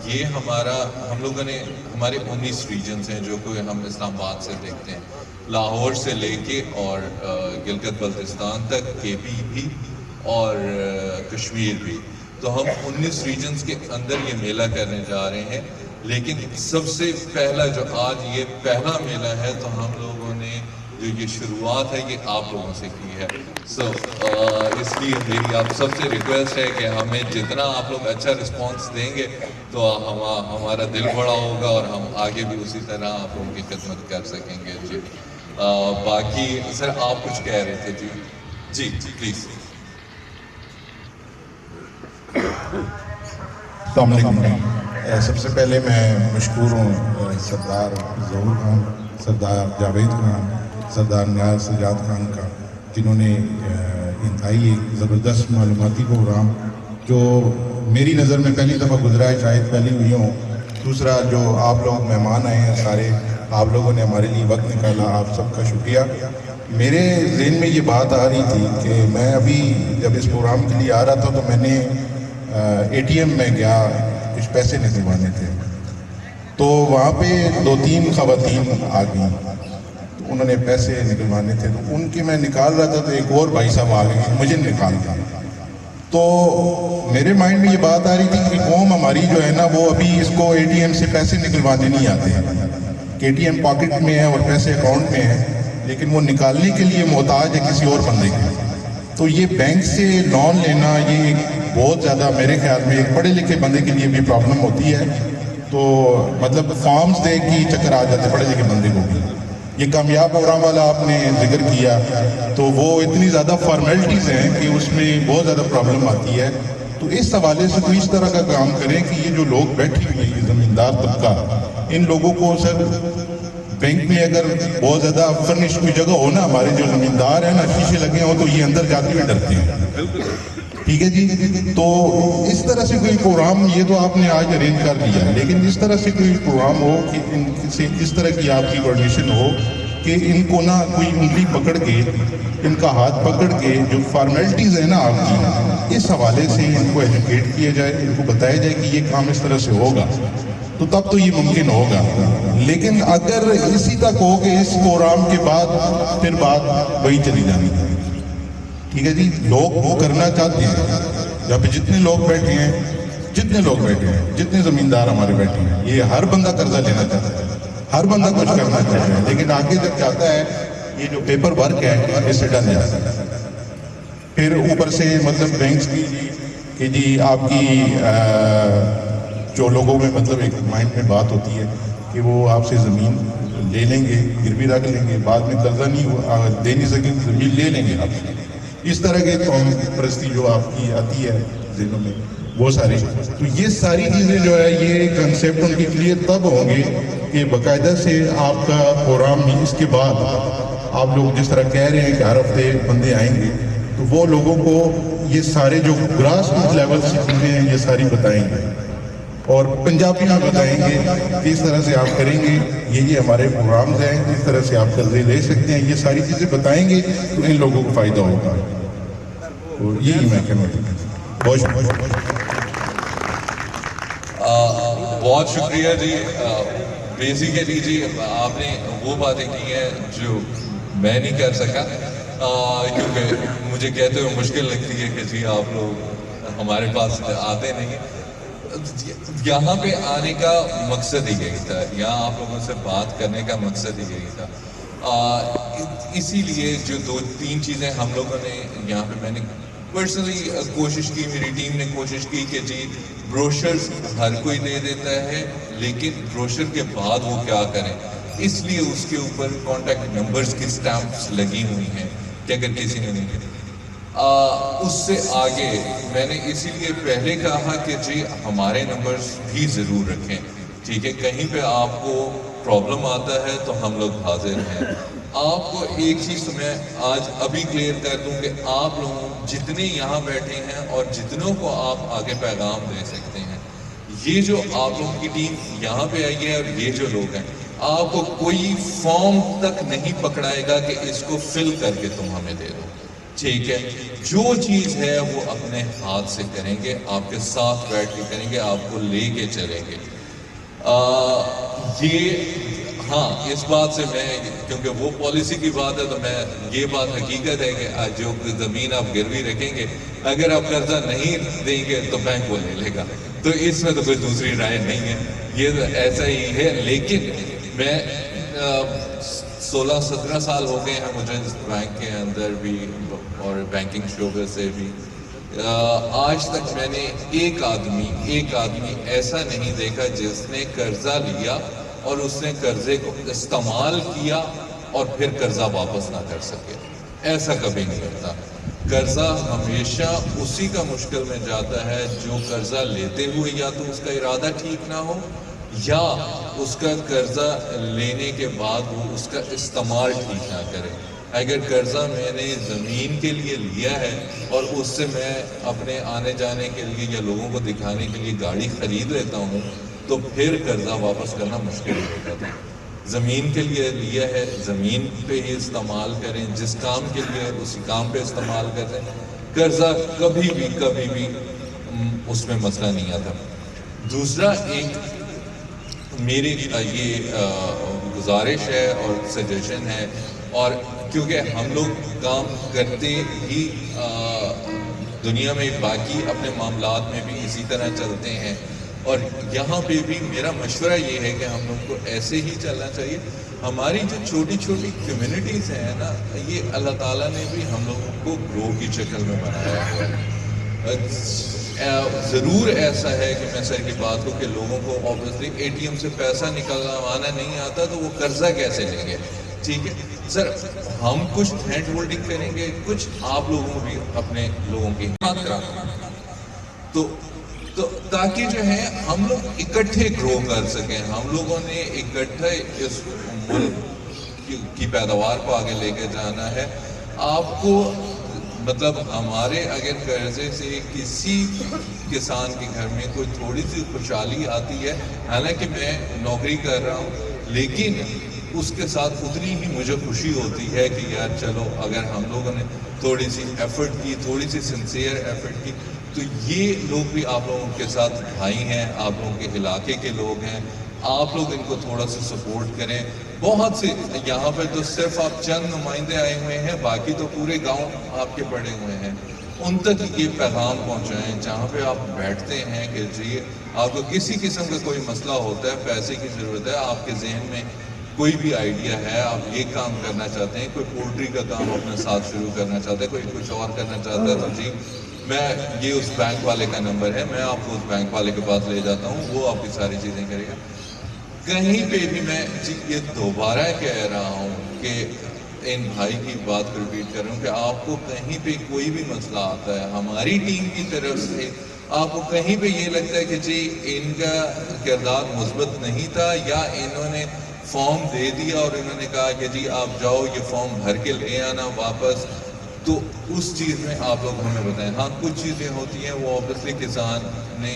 یہ ہم لوگوں نے ہمارے 19 ریجنز ہیں جو کہ ہم اسلام آباد سے دیکھتے ہیں، لاہور سے لے کے اور گلگت بلتستان تک، کے پی بھی اور کشمیر بھی. تو ہم 19 ریجنز کے اندر یہ میلہ کرنے جا رہے ہیں. لیکن سب سے پہلا جو آج یہ پہلا میلہ ہے تو ہم لوگوں نے جو یہ شروعات ہے یہ آپ لوگوں سے کی ہے. سو اس لیے میری آپ سب سے ریکویسٹ ہے کہ ہمیں جتنا آپ لوگ اچھا رسپانس دیں گے تو ہمارا دل بڑا ہوگا اور ہم آگے بھی اسی طرح آپ لوگوں کی خدمت کر سکیں گے جی. باقی سر آپ کچھ کہہ رہے تھے جی. جی جی پلیز. السلام علیکم. سب سے پہلے میں مشکور ہوں سردار ظہور خان، سردار جاوید خان، سردار نیاز سجاد خان کا، جنہوں نے انتہائی ایک زبردست معلوماتی پروگرام جو میری نظر میں پہلی دفعہ گزرا ہے، شاید پہلی ہوئی ہوں. دوسرا جو آپ لوگ مہمان آئے ہیں سارے، آپ لوگوں نے ہمارے لیے وقت نکالا، آپ سب کا شکریہ. میرے ذہن میں یہ بات آ رہی تھی کہ میں ابھی جب اس پروگرام کے لیے آ رہا تھا تو میں نے اے ٹی ایم میں گیا، کچھ پیسے نکلوانے تھے، تو وہاں پہ 2-3 خواتین آ گئیں، انہوں نے پیسے نکلوانے تھے تو ان کے میں نکال رہا تھا تو ایک اور بھائی صاحب آ گئے مجھے نکال دیا. تو میرے مائنڈ میں یہ بات آ رہی تھی کہ قوم ہماری جو ہے نا وہ ابھی اس کو اے ٹی ایم سے پیسے نکلوانے نہیں آتے ہیں، کہ اے ٹی ایم پاکٹ میں ہے اور پیسے اکاؤنٹ میں ہیں لیکن وہ نکالنے کے لیے محتاج ہے کسی اور بندے کے. تو یہ بینک سے لون لینا یہ بہت زیادہ میرے خیال میں ایک پڑھے لکھے بندے کے لیے بھی پرابلم ہوتی ہے. تو مطلب فارمز دے کے چکر آ جاتے پڑھے لکھے بندے کو بھی. یہ کامیاب پروگرام والا آپ نے ذکر کیا تو وہ اتنی زیادہ فارمیلٹیز ہیں کہ اس میں بہت زیادہ پرابلم آتی ہے. تو اس حوالے سے کوئی اس طرح کا کام کریں کہ یہ جو لوگ بیٹھے ہوئے ہیں زمیندار طبقہ، ان لوگوں کو سر بینک میں اگر بہت زیادہ فرنش کوئی جگہ ہو نا، ہمارے جو زمیندار ہیں نا شیشے لگے ہوں تو یہ اندر جاتے ہوئے ڈرتے ہیں. ٹھیک ہے جی. تو اس طرح سے کوئی پروگرام، یہ تو آپ نے آج ارینج کر لیا، لیکن اس طرح سے کوئی پروگرام ہو کہ ان سے اس طرح کی آپ کی کوارڈینیشن ہو کہ ان کو نہ کوئی انگلی پکڑ کے، ان کا ہاتھ پکڑ کے جو فارمیلٹیز ہیں نا آپ کی، اس حوالے سے ان کو ایجوکیٹ کیا جائے، ان کو بتایا جائے کہ یہ کام اس طرح سے ہوگا. تو تب تو یہ ممکن ہوگا. لیکن اگر اسی تک ہو کہ اس پروگرام کے بعد پھر بات وہی چلی جانی ہے. ٹھیک ہے جی, لوگ وہ کرنا چاہتے ہیں. یہاں پہ جتنے لوگ بیٹھے ہیں, جتنے زمیندار ہمارے بیٹھے ہیں, یہ ہر بندہ قرضہ لینا چاہتا ہے, ہر بندہ کچھ کرنا چاہتا ہے. لیکن آگے جب جاتا ہے یہ جو پیپر ورک ہے اس سے ڈر جاتا ہے. پھر اوپر سے مطلب بینکس کی کہ جی آپ کی جو لوگوں میں مطلب ایک مائنڈ میں بات ہوتی ہے کہ وہ آپ سے زمین لے لیں گے, گروی رکھ لیں گے, بعد میں قرضہ نہیں دے نہیں سکیں, زمین لے لیں گے آپ سے. اس طرح کی قوم پرستی جو آپ کی آتی ہے ذہنوں میں وہ ساری. تو یہ ساری چیزیں جو ہے یہ کنسیپٹ ان کی کلیئر تب ہوں گے کہ باقاعدہ سے آپ کا پروگرام اس کے بعد آپ لوگ جس طرح کہہ رہے ہیں کہ ہر ہفتے بندے آئیں گے, تو وہ لوگوں کو یہ سارے جو گراس روٹ لیول سے چیزیں ہیں یہ ساری بتائیں گے اور پنجابی میں بتائیں گے کہ اس طرح سے آپ کریں گے, یہ ہمارے پروگرامز ہیں, اس طرح سے آپ قرضے لے سکتے ہیں. یہ ساری چیزیں بتائیں گے تو ان لوگوں کو فائدہ ہوگا. اور یہی میں کہنا چاہتا ہوں. بہت شکریہ. بہت شکریہ جی. بیسیکلی جی آپ نے وہ باتیں کی ہیں جو میں نہیں کر سکا, کیونکہ مجھے کہتے ہوئے مشکل لگتی ہے کہ جی آپ لوگ ہمارے پاس آتے نہیں. یہاں پہ آنے کا مقصد ہی یہی تھا, یہاں آپ لوگوں سے بات کرنے کا مقصد ہی یہی تھا. اسی لیے جو 2-3 چیزیں ہم لوگوں نے یہاں پہ, میں نے پرسنلی کوشش کی, میری ٹیم نے کوشش کی کہ جی بروشرز ہر کوئی دے دیتا ہے, لیکن بروشر کے بعد وہ کیا کریں, اس لیے اس کے اوپر کانٹیکٹ نمبرز کی سٹیمپس لگی ہوئی ہیں کہ اگر کسی نے نہیں اس سے آگے میں نے اسی لیے پہلے کہا کہ جی ہمارے نمبرز بھی ضرور رکھیں. ٹھیک ہے, کہیں پہ آپ کو پرابلم آتا ہے تو ہم لوگ حاضر ہیں. آپ کو ایک چیز تو میں آج ابھی کلیئر کر دوں کہ آپ لوگوں جتنے یہاں بیٹھے ہیں اور جتنوں کو آپ آگے پیغام دے سکتے ہیں, یہ جو آپ لوگوں کی ٹیم یہاں پہ آئی ہے اور یہ جو لوگ ہیں, آپ کو کوئی فارم تک نہیں پکڑائے گا کہ اس کو فل کر کے تم ہمیں دے دو. ٹھیک ہے, جو چیز ہے وہ اپنے ہاتھ سے کریں گے, آپ کے ساتھ بیٹھ کے کریں گے, آپ کو لے کے چلیں گے. یہ ہاں اس بات سے میں, کیونکہ وہ پالیسی کی بات ہے تو میں, یہ بات حقیقت ہے کہ جو زمین آپ گروی رکھیں گے اگر آپ قرضہ نہیں دیں گے تو بینک وہ لے لے گا. تو اس میں تو کوئی دوسری رائے نہیں ہے, یہ تو ایسا ہی ہے. لیکن میں 16-17 سال ہو گئے ہیں مجھے اس بینک کے اندر بھی اور بینکنگ شعبے سے بھی. آج تک میں نے ایک آدمی ایسا نہیں دیکھا جس نے قرضہ لیا اور اس نے قرضے کو استعمال کیا اور پھر قرضہ واپس نہ کر سکے. ایسا کبھی نہیں ہوتا. قرضہ ہمیشہ اسی کا مشکل میں جاتا ہے جو قرضہ لیتے ہوئے یا تو اس کا ارادہ ٹھیک نہ ہو, یا اس کا قرضہ لینے کے بعد وہ اس کا استعمال ٹھیک نہ کرے. اگر قرضہ میں نے زمین کے لیے لیا ہے اور اس سے میں اپنے آنے جانے کے لیے یا لوگوں کو دکھانے کے لیے گاڑی خرید لیتا ہوں تو پھر قرضہ واپس کرنا مشکل ہو جاتا ہے. زمین کے لیے لیا ہے, زمین پہ ہی استعمال کریں, جس کام کے لیے اسی کام پہ استعمال کریں. قرضہ کبھی بھی اس میں مسئلہ نہیں آتا. دوسرا ایک میری یہ گزارش ہے اور سجیشن ہے, اور کیونکہ ہم لوگ کام کرتے ہی دنیا میں باقی اپنے معاملات میں بھی اسی طرح چلتے ہیں, اور یہاں پہ بھی میرا مشورہ یہ ہے کہ ہم لوگ کو ایسے ہی چلنا چاہیے. ہماری جو چھوٹی چھوٹی کمیونٹیز ہیں نا, یہ اللہ تعالیٰ نے بھی ہم لوگوں کو گروہ کی شکل میں بنایا ہوا ہے. ضرور ایسا ہے کہ میں سر کی بات ہوں کہ لوگوں کو آبویسلی اے ٹی ایم سے پیسہ نکلوانا نہیں آتا تو وہ قرضہ کیسے لیں گے. ٹھیک ہے سر, ہم کچھ ہینڈ ہولڈنگ کریں گے, کچھ آپ لوگوں بھی اپنے لوگوں کی حمایت کریں تو تاکہ جو ہے ہم لوگ اکٹھے گرو کر سکیں. ہم لوگوں نے اکٹھے اس ملک کی پیداوار کو آگے لے کے جانا ہے. آپ کو مطلب ہمارے اگر قرضے سے کسی کسان کے گھر میں کوئی تھوڑی سی خوشحالی آتی ہے, حالانکہ میں نوکری کر رہا ہوں, لیکن اس کے ساتھ اتنی ہی مجھے خوشی ہوتی ہے کہ یار چلو اگر ہم لوگوں نے تھوڑی سی ایفرٹ کی, تھوڑی سی سنسیئر ایفرٹ کی, تو یہ لوگ بھی آپ لوگوں کے ساتھ بھائی ہیں، آپ لوگوں کے علاقے کے لوگ ہیں، آپ لوگ ان کو تھوڑا سا سپورٹ کریں. بہت سے یہاں پہ تو صرف آپ چند نمائندے آئے ہوئے ہیں، باقی تو پورے گاؤں آپ کے پڑے ہوئے ہیں. ان تک یہ پیغام پہنچائیں جہاں پہ آپ بیٹھتے ہیں کہ جی آپ کو کسی قسم کا کوئی مسئلہ ہوتا ہے، پیسے کی ضرورت ہے، آپ کے ذہن میں کوئی بھی آئیڈیا ہے، آپ یہ کام کرنا چاہتے ہیں، کوئی پولٹری کا کام اپنے ساتھ شروع کرنا چاہتا ہے، کوئی کچھ اور کرنا چاہتا ہے، تو جی میں یہ اس بینک والے کا نمبر ہے، میں آپ کو اس بینک والے کے پاس لے جاتا ہوں، وہ آپ کی ساری چیزیں کرے گا. کہیں پہ بھی میں یہ دوبارہ کہہ رہا ہوں کہ ان بھائی کی بات کو ریپیٹ کر رہا ہوں کہ آپ کو کہیں پہ کوئی بھی مسئلہ آتا ہے ہماری ٹیم کی طرف سے، آپ کو کہیں پہ یہ لگتا ہے کہ جی ان کا کردار مثبت نہیں تھا یا انہوں نے فارم دے دیا اور انہوں نے کہا کہ جی آپ جاؤ یہ فارم بھر کے لے آنا واپس، تو اس چیز میں آپ لوگ ہمیں بتائیں. ہاں کچھ چیزیں ہوتی ہیں وہ آبویسلی کسان نے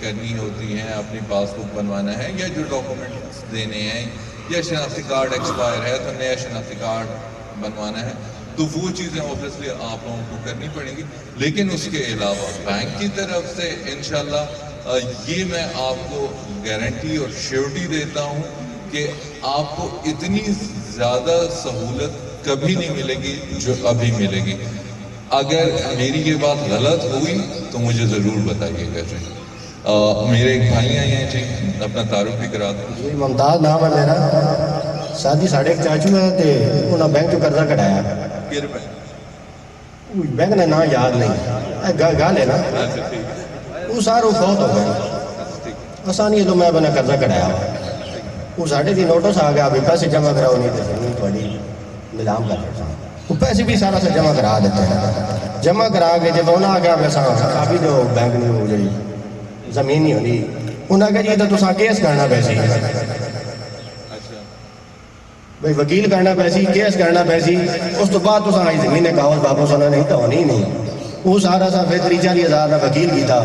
کرنی ہوتی ہیں، اپنی پاس بک بنوانا ہے یا جو ڈاکومنٹس دینے ہیں، یا شناختی کارڈ ایکسپائر ہے تو نیا شناختی کارڈ بنوانا ہے، تو وہ چیزیں آبویسلی آپ لوگوں کو کرنی پڑیں گی. لیکن اس کے علاوہ بینک کی طرف سے انشاءاللہ یہ میں آپ کو گارنٹی اور شیورٹی دیتا ہوں کہ آپ کو اتنی زیادہ سہولت کبھی نہیں ملے گی جو ابھی ملے گی. اگر میری یہ بات غلط ہوئی تو مجھے ضرور بتائیے گا. جی میرے ایک بھائی آئے ہیں، جی اپنا تعارف بھی کرا دوں. جی ممتاز نام ہے میرا. سادی ساڑھے ایک چاچو ہے تے انہاں بینک چوں قرضہ کٹایا. کہڑے بینک؟ بینک نے نام یاد نہیں، گل ہے نا وہ سارا فوت ہو گئے. آسانی تو میں بنا قرضہ کٹایا وہ ساڑھے دی نوٹس آ گیا بھی پیسے جمع کراؤ نہیں تو زمین تھوڑی نیلام کر دیتا. وہ پیسے بھی سارا سے جمع کرا دیتے ہیں. جمع کرا کے جب انہیں آ گیا ویسا کافی جو بینک نے ہو جی زمین نہیں ہونی انہیں کہا جی تو کیس کرنا پیسی بھائی وکیل کرنا پیسی کیس کرنا پیسی. اس تو بعد تو زمین کاغذ واپس انہوں نے تو ہونی نہیں. وہ سارا سا پھر 30-40 ہزار کا وکیل کیتا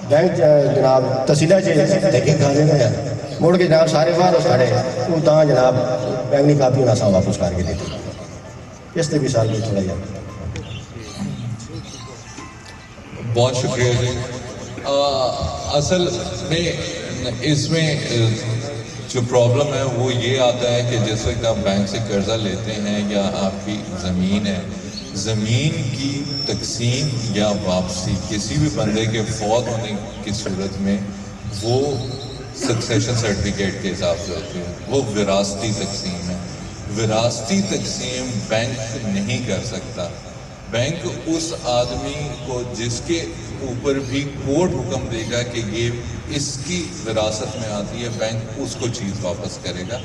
بینک جناب تحصیلہ دیکھیں کھانے میں مڑ کے جناب سارے باہر کھڑے وہ تا جناب بینک نے کاپی انہیں سا واپس کر کے دیتی. اس سے بھی سال میں تھوڑا جاتا. بہت شکریہ جی. اصل میں اس میں جو پرابلم ہے وہ یہ آتا ہے کہ جس وقت آپ بینک سے قرضہ لیتے ہیں یا آپ کی زمین ہے، زمین کی تقسیم یا واپسی کسی بھی بندے کے فوت ہونے کی صورت میں وہ سکسیشن سرٹیفکیٹ کے حساب سے ہوتی ہے، وہ وراثتی تقسیم ہے. وراثتی تقسیم بینک نہیں کر سکتا. بینک اس آدمی کو جس کے اوپر بھی کورٹ حکم دے گا کہ یہ اس کی وراثت میں آتی ہے، بینک اس کو چیز واپس کرے گا.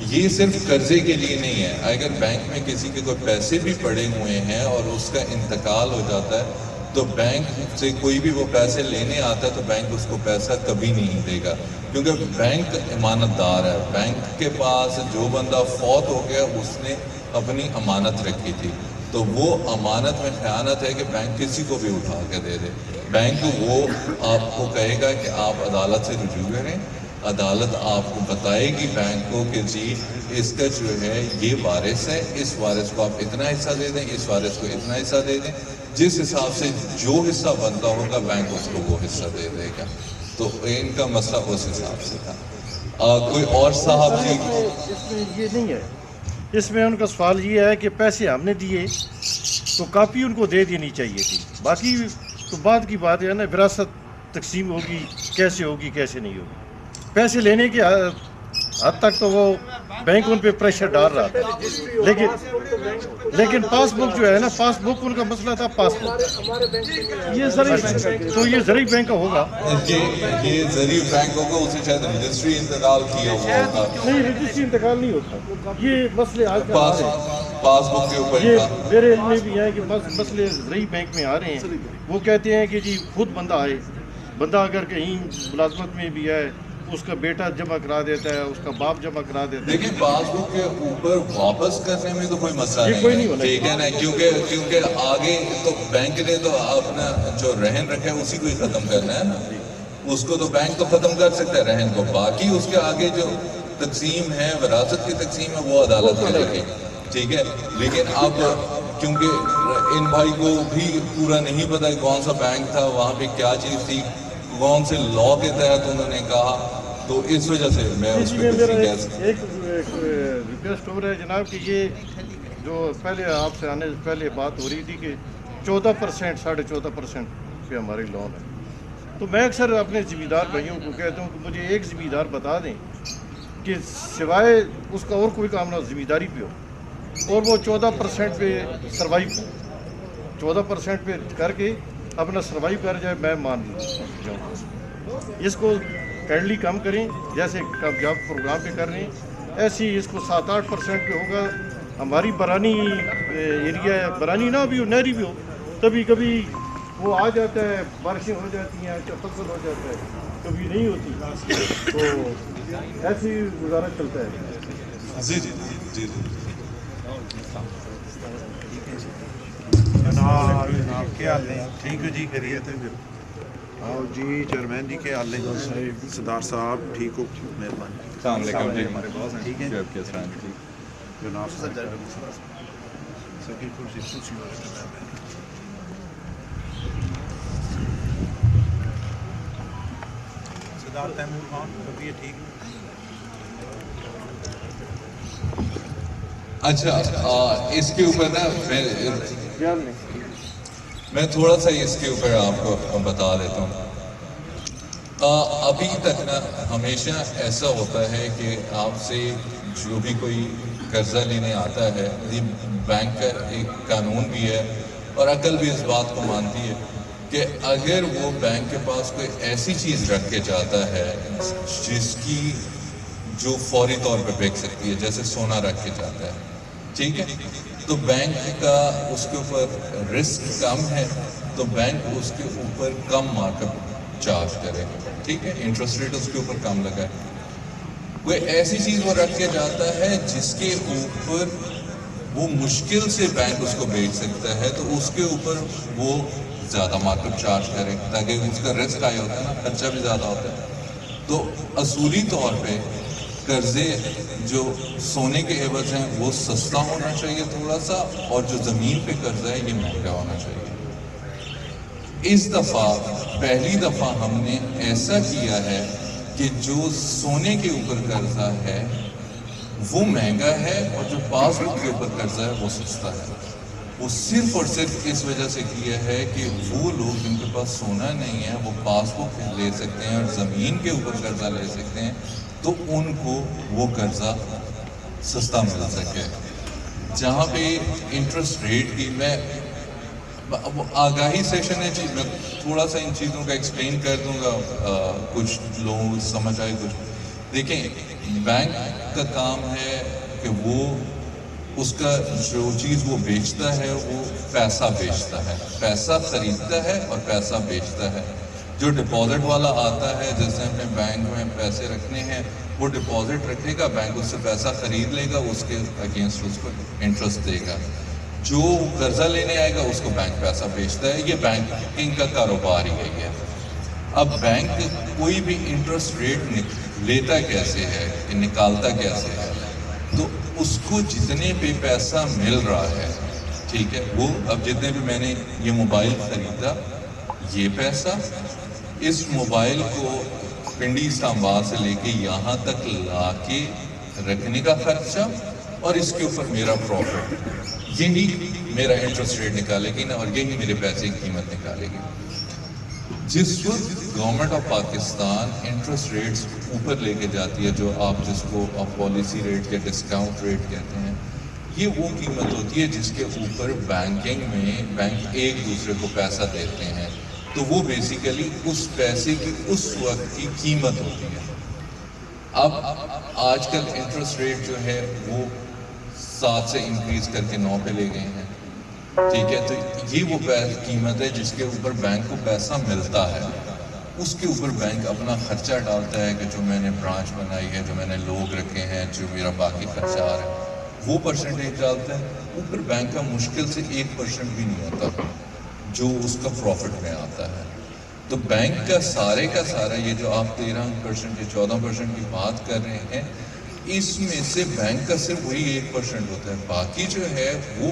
یہ صرف قرضے کے لیے نہیں ہے. اگر بینک میں کسی کے کوئی پیسے بھی پڑے ہوئے ہیں اور اس کا انتقال ہو جاتا ہے تو بینک سے کوئی بھی وہ پیسے لینے آتا ہے تو بینک اس کو پیسہ کبھی نہیں دے گا، کیونکہ بینک امانت دار ہے. بینک کے پاس جو بندہ فوت ہو گیا اس نے اپنی امانت رکھی تھی، تو وہ امانت میں خیانت ہے کہ بینک کسی کو بھی اٹھا کے دے دے. بینک وہ آپ کو کہے گا کہ آپ عدالت سے رجوع کریں، عدالت آپ کو بتائے گی بینک کو کہ جی اس کا جو ہے یہ وارث ہے، اس وارث کو آپ اتنا حصہ دے دیں، اس وارث کو اتنا حصہ دے دیں. جس حساب سے جو حصہ بنتا ہوگا بینک اس کو وہ حصہ دے دے گا. تو ان کا مسئلہ اس حساب سے تھا. کوئی اور صاحب جی؟ اس میں یہ نہیں ہے، اس میں ان کا سوال یہ ہے کہ پیسے ہم نے دیے تو کاپی ان کو دے دینی چاہیے تھی. باقی تو بعد کی بات ہے نا، وراثت تقسیم ہوگی کیسے ہوگی کیسے نہیں ہوگی. پیسے لینے کے حد تک تو وہ بینک ان پہ پریشر ڈال رہا تھا، لیکن پاس بک جو ہے نا، پاس بک ان کا مسئلہ تھا. پاس بک یہ زرعی بینک کا ہوگا. یہ زرعی بینک ہوگا، اسے شاید رجسٹری انتقال کیا ہوا ہوگا. نہیں، رجسٹری انتقال نہیں ہوتا. یہ مسئلے آج پاس بک کے اوپر یہ میرے علم میں بھی ہے کہ مسئلے زرعی بینک میں آ رہے ہیں. وہ کہتے ہیں کہ جی خود بندہ آئے، بندہ اگر کہیں ملازمت میں بھی ہے اس کا بیٹا جمع کرا دیتا ہے، اس کا باپ جمع کرا دیتا ہے. لیکن پاس بک کے اوپر واپس کرنے میں تو کوئی مسئلہ نہیں ہے، ٹھیک ہے نا، کیونکہ آگے تو بینک نے تو اپنا جو رہن رکھا ہے اسی کو ہی ختم کرنا ہے نا. اس کو تو بینک تو ختم کر سکتا ہے رہن کو، باقی اس کے آگے جو تقسیم ہے، وراثت کی تقسیم ہے، وہ عدالت کرے گی، ٹھیک ہے. لیکن اب کیونکہ ان بھائی کو بھی پورا نہیں پتا کہ کون سا بینک تھا، وہاں پہ کیا چیز تھی، کون سے لا کے تحت انہوں نے کہا، تو اس وجہ سے میں اس پہ کچھ نہیں کہہ سکتا۔ ایک ریکویسٹ ہو رہا ہے جناب کہ یہ جو پہلے آپ سے آنے سے پہلے بات ہو رہی تھی کہ 14% 14.5% پہ ہماری لون ہے، تو میں اکثر اپنے ذمہ دار بھائیوں کو کہتا ہوں کہ مجھے ایک ذمہ دار بتا دیں کہ سوائے اس کا اور کوئی کام نہ ذمہ داری پہ ہو، اور وہ 14% پہ سروائیو ہو، 14% پہ کر کے اپنا سروائیو کر جائے، میں مان جاؤں۔ اس کو کائنڈلی کم کریں، جیسے جاب پروگرام پہ کر رہے ہیں ایسے ہی اس کو 7-8% پہ ہوگا۔ ہماری برانی ایریا ہے، برانی نہ بھی ہو، نہری بھی ہو، کبھی کبھی وہ آ جاتا ہے، بارشیں ہو جاتی ہیں، فصل ہو جاتا ہے، کبھی نہیں ہوتی، تو ایسے ہی گزارا چلتا ہے۔ جی جی جی جی جناب کیا حال ہے؟ ٹھیک ہے جی، خیریت ہے پھر؟ آؤ جی چیئرمین جی، کیا حال ہے؟ صدار صاحب ٹھیک ہو؟ مہربانی۔ السلام علیکم جی، ہمارے باس ہیں، ٹھیک ہے جناب صدر سکی کرسی صدار تیمور خان طبیعت ٹھیک؟ اچھا اس کے اوپر نا میں تھوڑا سا اس کے اوپر آپ کو بتا دیتا ہوں۔ ابھی تک نا ہمیشہ ایسا ہوتا ہے کہ آپ سے جو بھی کوئی قرضہ لینے آتا ہے، یہ بینک کا ایک قانون بھی ہے اور عقل بھی اس بات کو مانتی ہے کہ اگر وہ بینک کے پاس کوئی ایسی چیز رکھ کے جاتا ہے جس کی جو فوری طور پہ بک سکتی ہے، جیسے سونا رکھ کے جاتا ہے، ٹھیک ہے، تو بینک کا اس کے اوپر رسک کم ہے، تو بینک اس کے اوپر کم مارک اپ چارج کرے، ٹھیک ہے، انٹرسٹ ریٹ اس کے اوپر کم لگائے۔ کوئی ایسی چیز وہ رکھ کے جاتا ہے جس کے اوپر وہ مشکل سے بینک اس کو بیچ سکتا ہے، تو اس کے اوپر وہ زیادہ مارک اپ چارج کرے، تاکہ اس کا رسک آیا ہوتا ہے نا، خرچہ بھی زیادہ ہوتا ہے۔ تو اصولی طور پہ قرضے جو سونے کے عوض ہیں وہ سستا ہونا چاہیے تھوڑا سا، اور جو زمین پہ قرضہ ہے یہ مہنگا ہونا چاہیے۔ اس دفعہ پہلی دفعہ ہم نے ایسا کیا ہے کہ جو سونے کے اوپر قرضہ ہے وہ مہنگا ہے، اور جو پاس بک کے اوپر قرضہ ہے وہ سستا ہے۔ وہ صرف اور صرف اس وجہ سے کیا ہے کہ وہ لوگ جن کے پاس سونا نہیں ہے وہ پاس بک لے سکتے ہیں اور زمین کے اوپر قرضہ لے سکتے ہیں، تو ان کو وہ قرضہ سستا مل سکے۔ جہاں پہ انٹرسٹ ریٹ کی میں آگاہی سیشن ہے، میں تھوڑا سا ان چیزوں کا ایکسپلین کر دوں گا، کچھ لوگ سمجھ آئے کچھ۔ دیکھیں، بینک کا کام ہے کہ وہ اس کا جو چیز وہ بیچتا ہے وہ پیسہ بیچتا ہے، پیسہ خریدتا ہے اور پیسہ بیچتا ہے۔ جو ڈپازٹ والا آتا ہے، جیسے اپنے بینک میں پیسے رکھنے ہیں، وہ ڈپازٹ رکھے گا، بینک اس سے پیسہ خرید لے گا، اس کے اگینسٹ اس کو انٹرسٹ دے گا۔ جو قرضہ لینے آئے گا اس کو بینک پیسہ بیچتا ہے، یہ بینکنگ کا کاروبار ہی ہے۔ اب بینک کوئی بھی انٹرسٹ ریٹ لیتا کیسے ہے، نکالتا کیسے ہے، تو اس کو جتنے پہ پیسہ مل رہا ہے، ٹھیک ہے، وہ اب جتنے بھی میں نے یہ موبائل خریدا، یہ پیسہ، اس موبائل کو پنڈی اسلام آباد سے لے کے یہاں تک لا کے رکھنے کا خرچہ، اور اس کے اوپر میرا پروفٹ، یہی میرا انٹرسٹ ریٹ نکالے گی نا، اور یہی میرے پیسے کی قیمت نکالے گی۔ جس وقت government of Pakistan interest rates اوپر لے کے جاتی ہے، جو آپ جس کو آپ پالیسی ریٹ یا ڈسکاؤنٹ ریٹ کہتے ہیں، یہ وہ قیمت ہوتی ہے جس کے اوپر بینکنگ میں بینک ایک دوسرے کو پیسہ دیتے ہیں، تو وہ بیسیکلی اس پیسے کی اس وقت کی قیمت ہوتی ہے۔ اب آج کل انٹرسٹ ریٹ جو ہے وہ 7 سے انکریز کر کے 9 پہ لے گئے ہیں، ٹھیک ہے، تو یہ وہ قیمت ہے جس کے اوپر بینک کو پیسہ ملتا ہے، اس کے اوپر بینک اپنا خرچہ ڈالتا ہے کہ جو میں نے برانچ بنائی ہے، جو میں نے لوگ رکھے ہیں، جو میرا باقی خرچہ آ رہا ہے، وہ پرسنٹیج ڈالتا ہے۔ اوپر بینک کا مشکل سے 1% بھی نہیں ہوتا جو اس کا پروفٹ میں آتا ہے۔ تو بینک کا سارا یہ جو آپ 13% یا 14% کی بات کر رہے ہیں، اس میں سے بینک کا صرف وہی 1% ہوتا ہے، باقی جو ہے وہ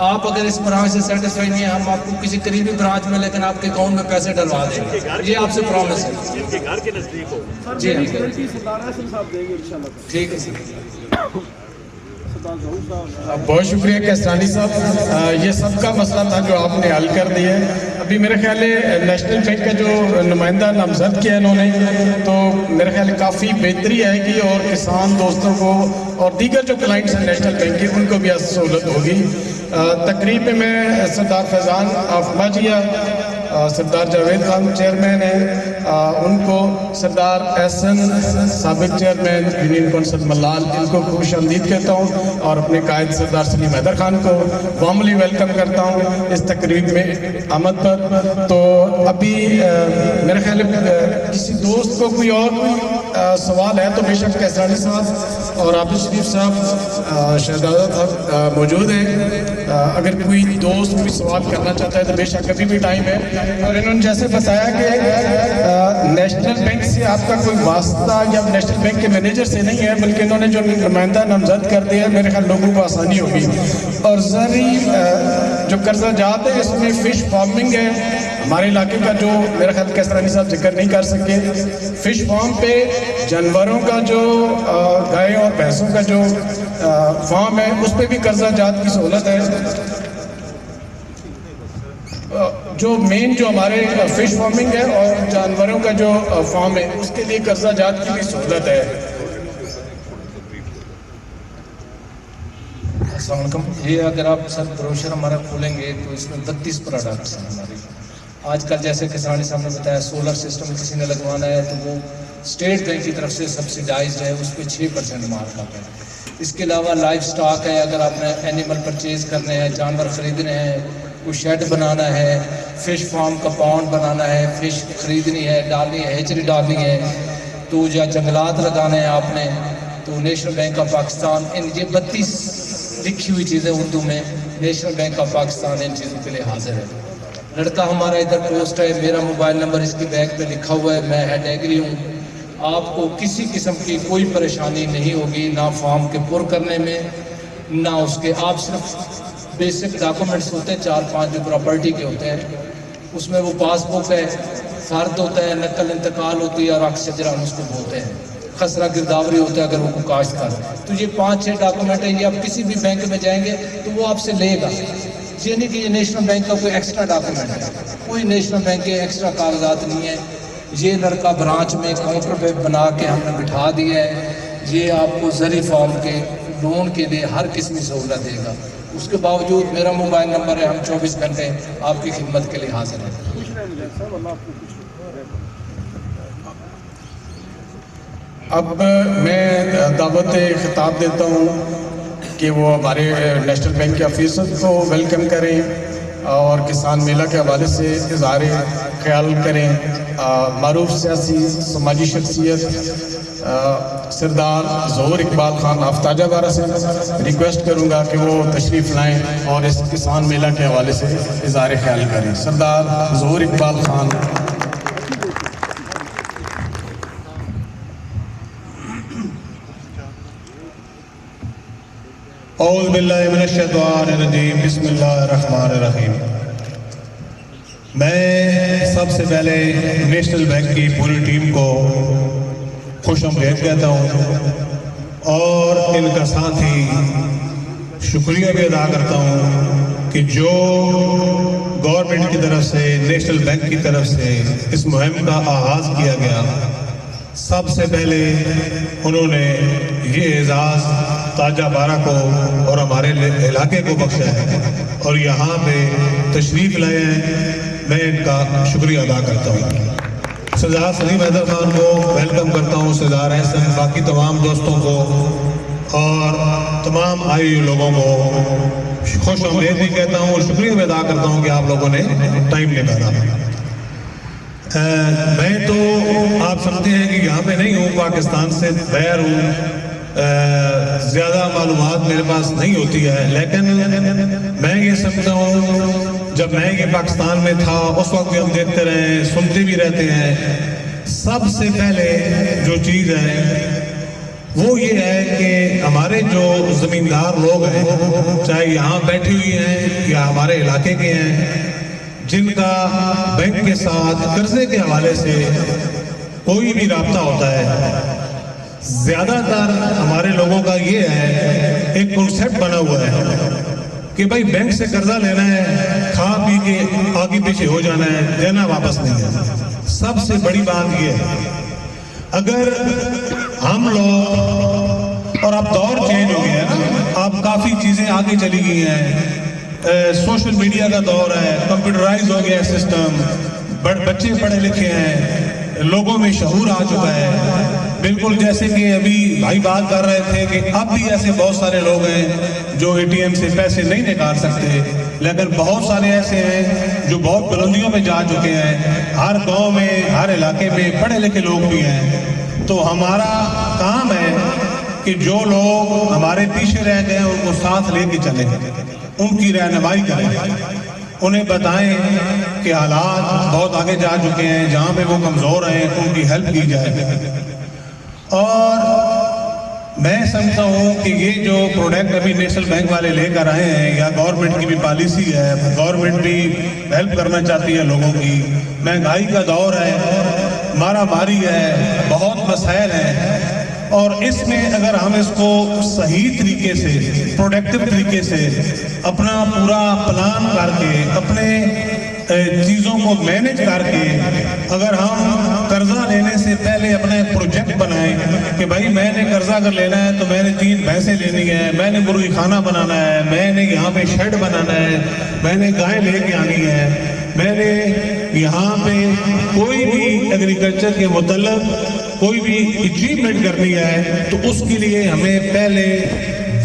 آپ اگر اس برانچ سے سیٹسفائی نہیں ہیں ہم آپ کو کسی قریبی برانچ میں لیکن آپ کے اکاؤنٹ میں پیسے ڈلوا دیں گے, یہ آپ سے پرومس ہے. ان کے گھر کے نزدیک ہو. جی ہاں سردار احسن صاحب دیں گے انشاءاللہ. ٹھیک ہے سر. بہت شکریہ کیسرانی صاحب, یہ سب کا مسئلہ تھا جو آپ نے حل کر دیا ہے. ابھی میرے خیال ہے نیشنل بینک کا جو نمائندہ نامزد کیا انہوں نے, تو میرے خیال ہے کافی بہتری آئے گی اور کسان دوستوں کو اور دیگر جو کلائنٹس ہیں نیشنل بینک کے ان کو بھی سہولت ہوگی. تقریب میں سردار فیضان آفماجیہ, سردار جاوید خان چیئرمین ہیں, ان کو سردار احسن سابق چیئرمین یونین کونسل ملال, ان کو خوش آمدید کہتا ہوں, اور اپنے قائد سردار سلیم حیدر خان کو وارملی ویلکم کرتا ہوں اس تقریب میں آمد پر. تو ابھی میرے خیال ہے کسی دوست کو کوئی اور سوال ہے تو بے شک کیسرانی صاحب اور عابد شریف صاحب شہزادہ صاحب موجود ہیں. اگر کوئی دوست کوئی سوال کرنا چاہتا ہے تو بے شک ابھی بھی ٹائم ہے. اور انہوں نے جیسے بتایا کہ نیشنل بینک سے آپ کا کوئی واسطہ یا نیشنل بینک کے مینیجر سے نہیں ہے, بلکہ انہوں نے جو نمائندہ نامزد کر دیا ہے, میرے خیال لوگوں کو آسانی ہوگی. اور زرعی جو قرضہ جات ہے اس میں فش فارمنگ ہے ہمارے علاقے کا, جو میرے خیال کیسرانی صاحب ذکر نہیں کر سکے. فش فارم پہ جانوروں کا جو گائے اور بھینسوں کا جو فارم ہے اس پہ بھی قرضہ جات کی سہولت ہے. جو مین جو ہمارے فش فارمنگ ہے اور جانوروں کا جو فارم ہے اس کے لیے قرضہ جات کی بھی سہولت ہے. السلام علیکم. یہ اگر آپ سر بروشر ہمارا کھولیں گے تو اس میں 32 پروڈکٹس ہیں ہمارے. آج کل جیسے کسانی صاحب نے بتایا سولر سسٹم کسی نے لگوانا ہے تو وہ اسٹیٹ بینک کی طرف سے سبسیڈائزڈ ہے, اس پہ 6% مارک آتا ہے. اس کے علاوہ لائف سٹاک ہے, اگر آپ نے اینیمل پرچیز کرنے ہیں, جانور خریدنے ہیں, کوئی شیڈ بنانا ہے, فش فارم کا پاؤنڈ بنانا ہے, فش خریدنی ہے, ڈالنی ہے, ہیچری ڈالنی ہے, تو یا جنگلات لگانے ہیں آپ نے, تو نیشنل بینک آف پاکستان ان یہ 32 لکھی ہوئی چیزیں اردو میں, نیشنل بینک آف پاکستان ان چیزوں کے لیے حاضر ہے. لڑکا ہمارا ادھر پوسٹ ہے, میرا موبائل نمبر اس کی بیگ پہ لکھا ہوا ہے, میں ہیڈ ایگری ہوں. آپ کو کسی قسم کی کوئی پریشانی نہیں ہوگی, نہ فارم کے پر کرنے میں نہ اس کے. آپ صرف بیسک ڈاکومنٹس ہوتے ہیں 4-5 جو پراپرٹی کے ہوتے ہیں, اس میں وہ پاس بک ہے, فرد ہوتا ہے, نقل انتقال ہوتی ہے, اور عکس شجرہ اس کو بولتے ہیں, خسرہ گرداوری ہوتا ہے اگر وہ کاشت کر. تو یہ 5-6 ڈاکومنٹ ہیں, یہ آپ کسی بھی بینک میں جائیں گے تو وہ آپ سے لے گا. یہ نہیں کہ یہ نیشنل بینک کا کوئی ایکسٹرا ڈاکومنٹ ہے, کوئی نیشنل بینک کے ایکسٹرا کاغذات نہیں ہے. یہ لڑکا برانچ میں کاؤنٹر پہ بنا کے ہم نے بٹھا دیا ہے. یہ آپ کو زرعی فارم کے لون کے لیے ہر قسم کی سہولت دے گا. اس کے باوجود میرا موبائل نمبر ہے, ہم 24 گھنٹے آپ کی خدمت کے لیے حاضر ہیں. اب میں دعوت خطاب دیتا ہوں کہ وہ ہمارے نیشنل بینک کے آفیسر کو ویلکم کریں اور کسان میلہ کے حوالے سے اظہار خیال کریں. معروف سیاسی سماجی شخصیت سردار ظہور اقبال خان آفتاجہ بارہ سے ریکویسٹ کروں گا کہ وہ تشریف لائیں اور اس کسان میلہ کے حوالے سے اظہار خیال کریں. سردار ظہور اقبال خان. اعوذ باللہ من الشیطان الرجیم, بسم اللہ الرحمن الرحیم. میں سب سے پہلے نیشنل بینک کی پوری ٹیم کو خوش آمدید کہتا ہوں اور ان کا ساتھ ہی شکریہ بھی ادا کرتا ہوں کہ جو گورنمنٹ کی طرف سے, نیشنل بینک کی طرف سے اس مہم کا آغاز کیا گیا, سب سے پہلے انہوں نے یہ اعزاز تاجہ بارہ کو اور ہمارے علاقے کو بخشا ہے اور یہاں پہ تشریف لائے ہیں. میں ان کا شکریہ ادا کرتا ہوں. سردار سلیم حیدر خان کو ویلکم کرتا ہوں, سردار احسن, باقی تمام دوستوں کو اور تمام آئے ہوئے لوگوں کو خوش آمدید بھی کہتا ہوں اور شکریہ بھی ادا کرتا ہوں کہ آپ لوگوں نے ٹائم نکالا. میں تو آپ سمجھتے ہیں کہ یہاں پہ نہیں ہوں, پاکستان سے باہر ہوں, زیادہ معلومات میرے پاس نہیں ہوتی ہے, لیکن میں یہ سمجھتا ہوں جب میں یہ پاکستان میں تھا اس وقت بھی ہم دیکھتے رہے ہیں, سنتے بھی رہتے ہیں. سب سے پہلے جو چیز ہے وہ یہ ہے کہ ہمارے جو زمیندار لوگ ہیں، چاہے یہاں بیٹھی ہوئی ہیں یا ہمارے علاقے کے ہیں، جن کا بینک کے ساتھ قرضے کے حوالے سے کوئی بھی رابطہ ہوتا ہے، زیادہ تر ہمارے لوگوں کا یہ ہے، ایک کنسیپٹ بنا ہوا ہے کہ بھائی بینک سے قرضہ لینا ہے، کھا پی کے آگے پیچھے ہو جانا ہے، دینا واپس نہیں ہے۔ سب سے بڑی بات یہ ہے، اگر ہم لوگ، اور اب دور چینج ہو گیا ہے نا، اب کافی چیزیں آگے چلی گئی ہیں، سوشل میڈیا کا دور ہے، کمپیوٹرائز ہو گیا ہے سسٹم، بچے پڑھے لکھے ہیں، لوگوں میں شعور آ چکا ہے، بالکل جیسے کہ ابھی بھائی بات کر رہے تھے کہ اب بھی ایسے بہت سارے لوگ ہیں جو اے ٹی ایم سے پیسے نہیں نکال سکتے، لیکن بہت سارے ایسے ہیں جو بہت بلندیوں میں جا چکے ہیں، ہر گاؤں میں، ہر علاقے میں پڑھے لکھے لوگ بھی ہیں۔ تو ہمارا کام ہے کہ جو لوگ ہمارے پیچھے رہ گئے ان کو ساتھ لے کے چلیں، ان کی رہنمائی کریں، انہیں بتائیں کہ حالات بہت آگے جا چکے ہیں، جہاں پہ وہ کمزور ہیں ان کی ہیلپ کی جائے۔ اور میں سمجھتا ہوں کہ یہ جو پروڈکٹ ابھی نیشنل بینک والے لے کر آئے ہیں، یا گورنمنٹ کی بھی پالیسی ہے، گورنمنٹ بھی ہیلپ کرنا چاہتی ہے لوگوں کی، مہنگائی کا دور ہے، مارا ماری ہے، بہت مسائل ہیں، اور اس میں اگر ہم اس کو صحیح طریقے سے، پروڈکٹیو طریقے سے اپنا پورا پلان کر کے، اپنے چیزوں کو مینج کر کے، اگر ہم قرضہ لینے سے پہلے اپنا ایک پروجیکٹ بنائیں کہ بھائی میں نے قرضہ اگر لینا ہے تو میں نے 3 بھینسیں لینی ہے، میں نے مرغی خانہ بنانا ہے، میں نے یہاں پہ شیڈ بنانا ہے، میں نے گائے لے کے آنی ہے، میں نے یہاں پہ کوئی بھی ایگریکلچر کے متعلق کوئی بھی اچیومنٹ کرنی ہے، تو اس کے لیے ہمیں پہلے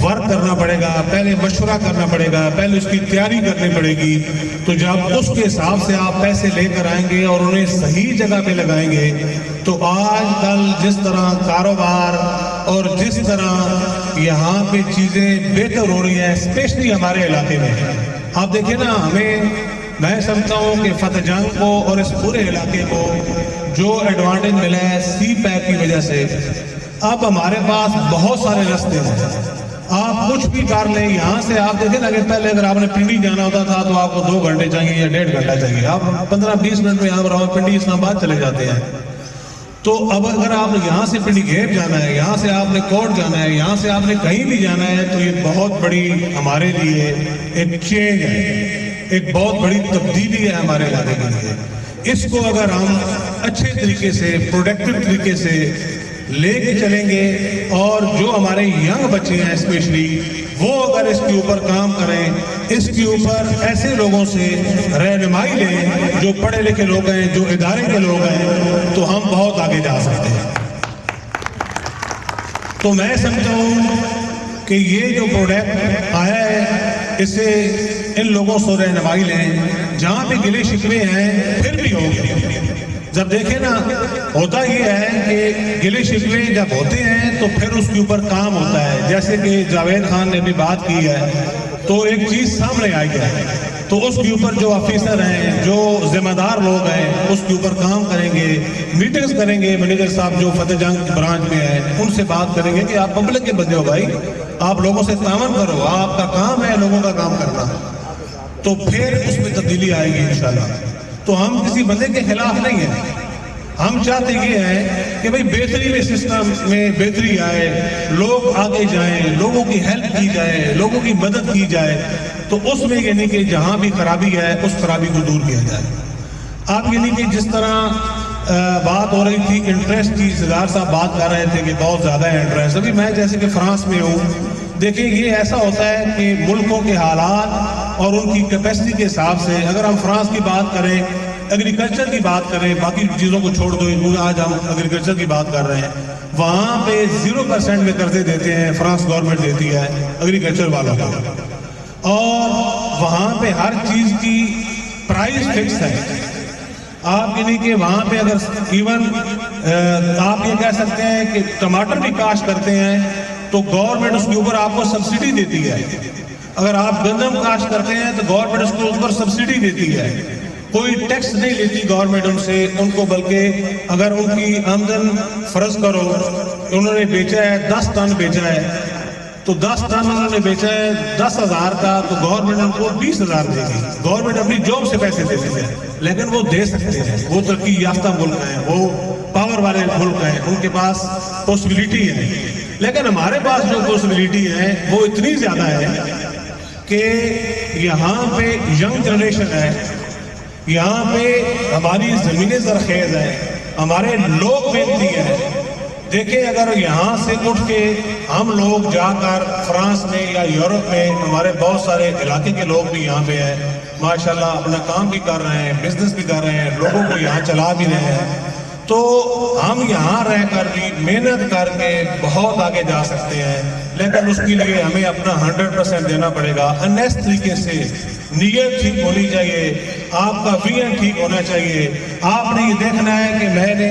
ورک کرنا پڑے گا، پہلے مشورہ کرنا پڑے گا، پہلے اس کی تیاری کرنی پڑے گی۔ تو جب اس کے حساب سے آپ پیسے لے کر آئیں گے اور انہیں صحیح جگہ پہ لگائیں گے، تو آج کل جس طرح کاروبار اور جس طرح یہاں پہ چیزیں بہتر ہو رہی ہیں، اسپیشلی ہمارے علاقے میں، آپ دیکھیں نا، میں سمجھتا ہوں کہ فتح جنگ کو اور اس پورے علاقے کو جو ایڈوانٹیج ملا ہے سی پیک کی وجہ سے، اب ہمارے پاس بہت سارے راستے ہیں، آپ کچھ بھی کر لیں۔ یہاں سے آپ دیکھیں نا کہ پہلے اگر آپ نے پنڈی جانا ہوتا تھا تو آپ کو 2 گھنٹے چاہیے یا 1.5 گھنٹہ چاہیے، آپ 15-20 منٹ میں یہاں پنڈی اسلام آباد چلے جاتے ہیں۔ تو اب اگر آپ یہاں سے پنڈی گھیب جانا ہے، یہاں سے آپ نے کوٹ جانا ہے، یہاں سے آپ نے کہیں بھی جانا ہے، تو یہ بہت بڑی ہمارے لیے ایک چینج ہے، ایک بہت بڑی تبدیلی ہے ہمارے علاقے کے لیے۔ اس کو اگر ہم اچھے طریقے سے، پروڈکٹیو طریقے سے لے کے چلیں گے، اور جو ہمارے ینگ بچے ہیں اسپیشلی، وہ اگر اس کے اوپر کام کریں، اس کے اوپر ایسے لوگوں سے رہنمائی لیں جو پڑھے لکھے لوگ ہیں، جو ادارے کے لوگ ہیں، تو ہم بہت آگے جا سکتے ہیں۔ تو میں سمجھتا ہوں کہ یہ جو پروڈکٹ آیا ہے، اسے ان لوگوں سے رہنمائی لیں، جہاں پہ گلے شکوے ہیں پھر بھی ہوگی۔ جب دیکھیں نا، ہوتا یہ ہے کہ گلے شکوے جب ہوتے ہیں تو پھر اس کے اوپر کام ہوتا ہے، جیسے کہ جاوید خان نے بھی بات کی ہے، تو ایک چیز سامنے آئی ہے، تو اس کے اوپر جو آفیسر ہیں، جو ذمہ دار لوگ ہیں، اس کے اوپر کام کریں گے، میٹنگز کریں گے، مینیجر صاحب جو فتح جنگ برانچ میں ہیں ان سے بات کریں گے کہ آپ پبلک کے بندے ہو بھائی، آپ لوگوں سے تعاون کرو، آپ کا کام ہے لوگوں کا کام کرنا، تو پھر اس میں تبدیلی آئے گی انشاءاللہ۔ تو ہم کسی بندے کے خلاف نہیں ہیں، ہم چاہتے یہ ہیں کہ بھئی بہتری میں سسٹم میں بہتری آئے، لوگ آگے جائیں، لوگوں کی ہیلپ کی جائے، لوگوں کی مدد کی جائے، تو اس میں یعنی کہ جہاں بھی خرابی ہے اس خرابی کو دور کیا جائے۔ آپ یعنی کہ جس طرح بات ہو رہی تھی انٹرسٹ کی، سردار صاحب بات کر رہے تھے کہ بہت زیادہ ہے انٹرسٹ، ابھی میں جیسے کہ فرانس میں ہوں، دیکھیں یہ ایسا ہوتا ہے کہ ملکوں کے حالات اور ان کی کیپیسٹی کے حساب سے، اگر ہم فرانس کی بات کریں، ایگریکلچر کی بات کریں، باقی چیزوں کو چھوڑ دو، آج ہم ایگریکلچر کی بات کر رہے ہیں، وہاں پہ 0% میں قرضے دیتے ہیں، فرانس گورنمنٹ دیتی ہے ایگریکلچر والوں کو، اور وہاں پہ ہر چیز کی پرائز فکس ہے۔ آپ یعنی کہ وہاں پہ اگر ایون آپ یہ کہہ سکتے ہیں کہ ٹماٹر بھی کاشت کرتے ہیں تو گورنمنٹ اس کے اوپر آپ کو سبسڈی دیتی ہے، اگر آپ گندم کاشت کرتے ہیں تو گورنمنٹ اس کے اوپر سبسڈی دیتی ہے، کوئی ٹیکس نہیں لیتی گورنمنٹ ان سے ان کو، بلکہ اگر ان کی آمدن فرض کرو انہوں نے بیچا ہے 10 ٹن بیچا ہے تو 10 ٹن انہوں نے بیچا ہے 10,000 کا، تو گورنمنٹ ان کو 20,000 دے گی. گورنمنٹ اپنی جاب سے پیسے دیتے ہیں لیکن وہ دے سکتے ہیں، وہ ترقی یافتہ ملک ہیں، وہ پاور والے ملک ہیں، ان کے پاس پاسبلٹی ہے. لیکن ہمارے پاس جو پاسبلٹی ہے وہ اتنی زیادہ ہے کہ یہاں پہ ینگ جنریشن ہے، یہاں پہ ہماری زمینیں زرخیز ہیں، ہمارے لوگ محنتی ہیں. دیکھیں اگر یہاں سے اٹھ کے ہم لوگ جا کر فرانس میں یا یورپ میں، ہمارے بہت سارے علاقے کے لوگ بھی یہاں پہ ہیں ماشاءاللہ، اپنا کام بھی کر رہے ہیں، بزنس بھی کر رہے ہیں، لوگوں کو یہاں چلا بھی رہے ہیں، تو ہم یہاں رہ کر بھی محنت کر کے بہت آگے جا سکتے ہیں. لیکن اس کے لیے ہمیں اپنا 100% دینا پڑے گا. انیس طریقے سے نیت ٹھیک ہونی چاہیے، آپ کا ویژن ٹھیک ہونا چاہیے. آپ نے یہ دیکھنا ہے کہ میں نے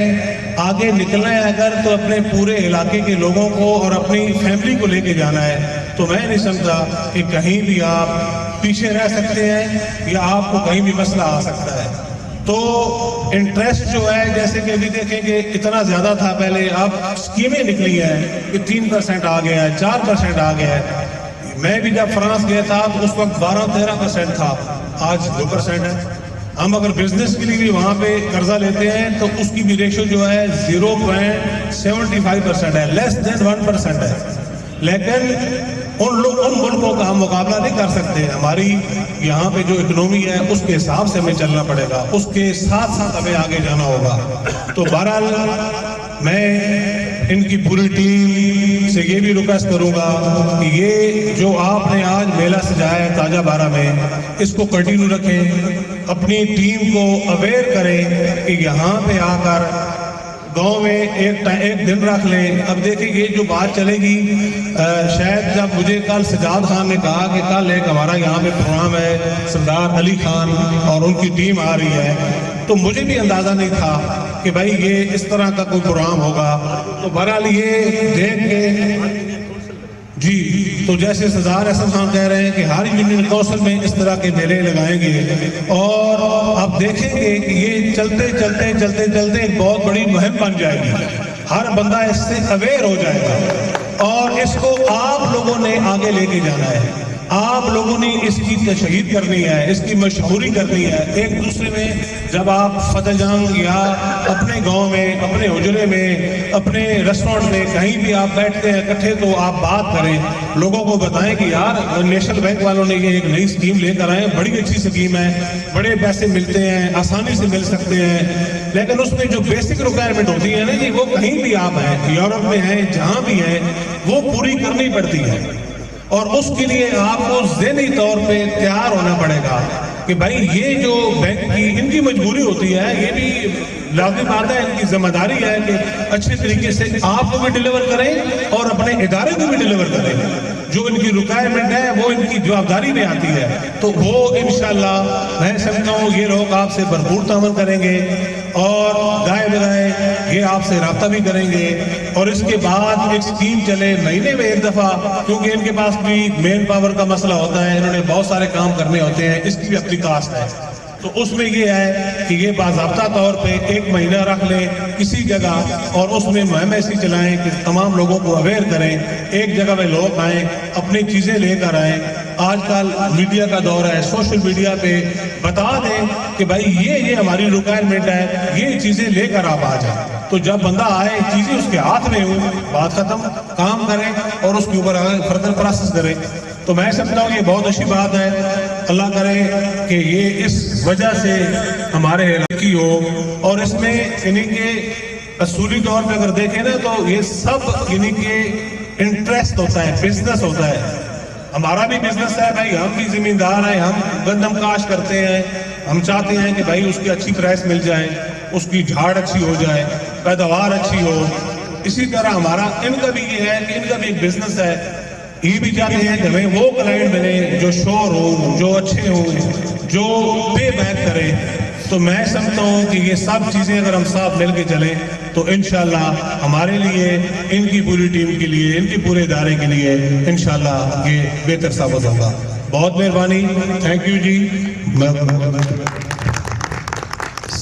آگے نکلنا ہے اگر تو اپنے پورے علاقے کے لوگوں کو اور اپنی فیملی کو لے کے جانا ہے. تو میں نہیں سمجھتا کہ کہیں بھی آپ پیچھے رہ سکتے ہیں یا آپ کو کہیں بھی مسئلہ آ سکتا ہے. تو انٹرسٹ جو ہے جیسے کہ ابھی دیکھیں کہ اتنا زیادہ تھا پہلے، اب اسکیمیں نکلی ہیں کہ 3% آ گیا ہے، 4% آ گیا ہے. میں بھی جب فرانس گیا تھا تو اس وقت 12-13% تھا، آج 2% ہے. ہم اگر بزنس کے لیے بھی وہاں پہ قرضہ لیتے ہیں تو اس کی بھی ریشو جو ہے 0.75% ہے، لیس دین 1% ہے. لیکن ان ملکوں کا ہم مقابلہ نہیں کر سکتے. ہماری یہاں پہ جو اکنومی ہے اس کے حساب سے ہمیں چلنا پڑے گا، اس کے ساتھ ساتھ ہمیں آگے جانا ہوگا. تو بہرحال میں ان کی پوری ٹیم سے یہ بھی ریکویسٹ کروں گا کہ یہ جو آپ نے آج میلہ سجایا ہے تاجہ بارہ میں، اس کو کنٹینیو رکھیں، اپنی ٹیم کو اویئر کریں کہ یہاں پہ آ کر گاؤں میں ایک دن رکھ لیں. اب دیکھیں یہ جو بات چلے گی، شاید جب مجھے کل سجاد خان نے کہا کہ کل ایک ہمارا یہاں پہ پروگرام ہے، سردار علی خان اور ان کی ٹیم آ رہی ہے، تو مجھے بھی اندازہ نہیں تھا کہ بھائی یہ اس طرح کا کوئی پروگرام ہوگا. تو بہرحال یہ دیکھ کے جی، تو جیسے سردار احسن خان کہہ رہے ہیں کہ ہر یونین کونسل میں اس طرح کے میلے لگائیں گے، اور آپ دیکھیں گے کہ یہ چلتے چلتے چلتے چلتے ایک بہت بڑی مہم بن جائے گی. ہر بندہ اس سے اویئر ہو جائے گا اور اس کو آپ لوگوں نے آگے لے کے جانا ہے. آپ لوگوں نے اس کی تشہیر کرنی ہے، اس کی مشہوری کرنی ہے. ایک دوسرے میں جب آپ فتح جنگ یا اپنے گاؤں میں، اپنے حجرے میں، اپنے ریسٹورنٹ میں کہیں بھی آپ بیٹھتے ہیں اکٹھے، تو آپ بات کریں، لوگوں کو بتائیں کہ یار نیشنل بینک والوں نے یہ ایک نئی اسکیم لے کر آئے، بڑی اچھی اسکیم ہے، بڑے پیسے ملتے ہیں، آسانی سے مل سکتے ہیں. لیکن اس میں جو بیسک ریکوائرمنٹ ہوتی ہے نا جی، وہ کہیں بھی آپ ہیں، یورپ میں ہیں، جہاں بھی ہیں، وہ پوری کرنی پڑتی ہے. اور اس کے لیے آپ کو ذہنی طور پہ تیار ہونا پڑے گا کہ بھائی یہ جو بینک کی ان کی مجبوری ہوتی ہے، یہ بھی لازمی بات ہے، ان کی ذمہ داری ہے کہ اچھے طریقے سے آپ کو بھی ڈیلیور کریں اور اپنے ادارے کو بھی ڈیلیور کریں. جو ان کی ریکوائرمنٹ ہے وہ ان کی جوابداری میں آتی ہے. تو وہ انشاءاللہ میں سمجھتا ہوں یہ لوگ آپ سے بھرپور تعاون کریں گے اور دائیں بائیں یہ آپ سے رابطہ بھی کریں گے. اور اس کے بعد ایک اسکیم چلے مہینے میں ایک دفعہ، کیونکہ ان کے پاس بھی مین پاور کا مسئلہ ہوتا ہے، انہوں نے بہت سارے کام کرنے ہوتے ہیں، اس کی بھی اپنی کاسٹ ہے. تو اس میں یہ ہے کہ یہ باضابطہ طور پہ ایک مہینہ رکھ لیں کسی جگہ اور اس میں مہم ایسی چلائیں کہ تمام لوگوں کو اویئر کریں. ایک جگہ میں لوگ آئیں، اپنی چیزیں لے کر آئیں. آج کل میڈیا کا دور ہے، سوشل میڈیا پہ بتا دیں کہ بھائی یہ ہماری ریکوائرمنٹ ہے، یہ چیزیں لے کر آپ آ جائیں. تو جب بندہ آئے چیزیں اس کے ہاتھ میں ہوں، بات ختم، کام کریں اور اس کے اوپر فردر پروسیس کریں. تو میں سمجھتا ہوں یہ بہت اچھی بات ہے. اللہ کرے کہ یہ اس وجہ سے ہمارے علاقے ہو، اور اس میں یعنی کہ اصولی طور پہ اگر دیکھیں نا تو یہ سب یعنی کہ انٹرسٹ ہوتا ہے، بزنس ہوتا ہے. ہمارا بھی بزنس ہے بھائی، ہم بھی زمیندار ہیں، ہم گندم کاشت کرتے ہیں، ہم چاہتے ہیں کہ بھائی اس کی اچھی پرائس مل جائے، اس کی جھاڑ اچھی ہو جائے، پیداوار اچھی ہو. اسی طرح ہمارا ان کا بھی یہ ہے کہ ان کا بھی ایک بزنس ہے. یہ بھی چاہتے ہیں کہ ہمیں وہ کلائنٹ ملے جو شور ہو، جو اچھے ہوں، جو پے بیک کریں. تو میں سمجھتا ہوں کہ یہ سب چیزیں اگر ہم ساتھ مل کے چلیں تو انشاءاللہ ہمارے لیے، ان کی پوری ٹیم کے لیے، ان کی پورے ادارے کے لیے انشاءاللہ یہ بہتر ثابت ہوگا. بہت مہربانی، تھینک یو جی.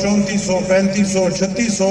3400, 3500, 3600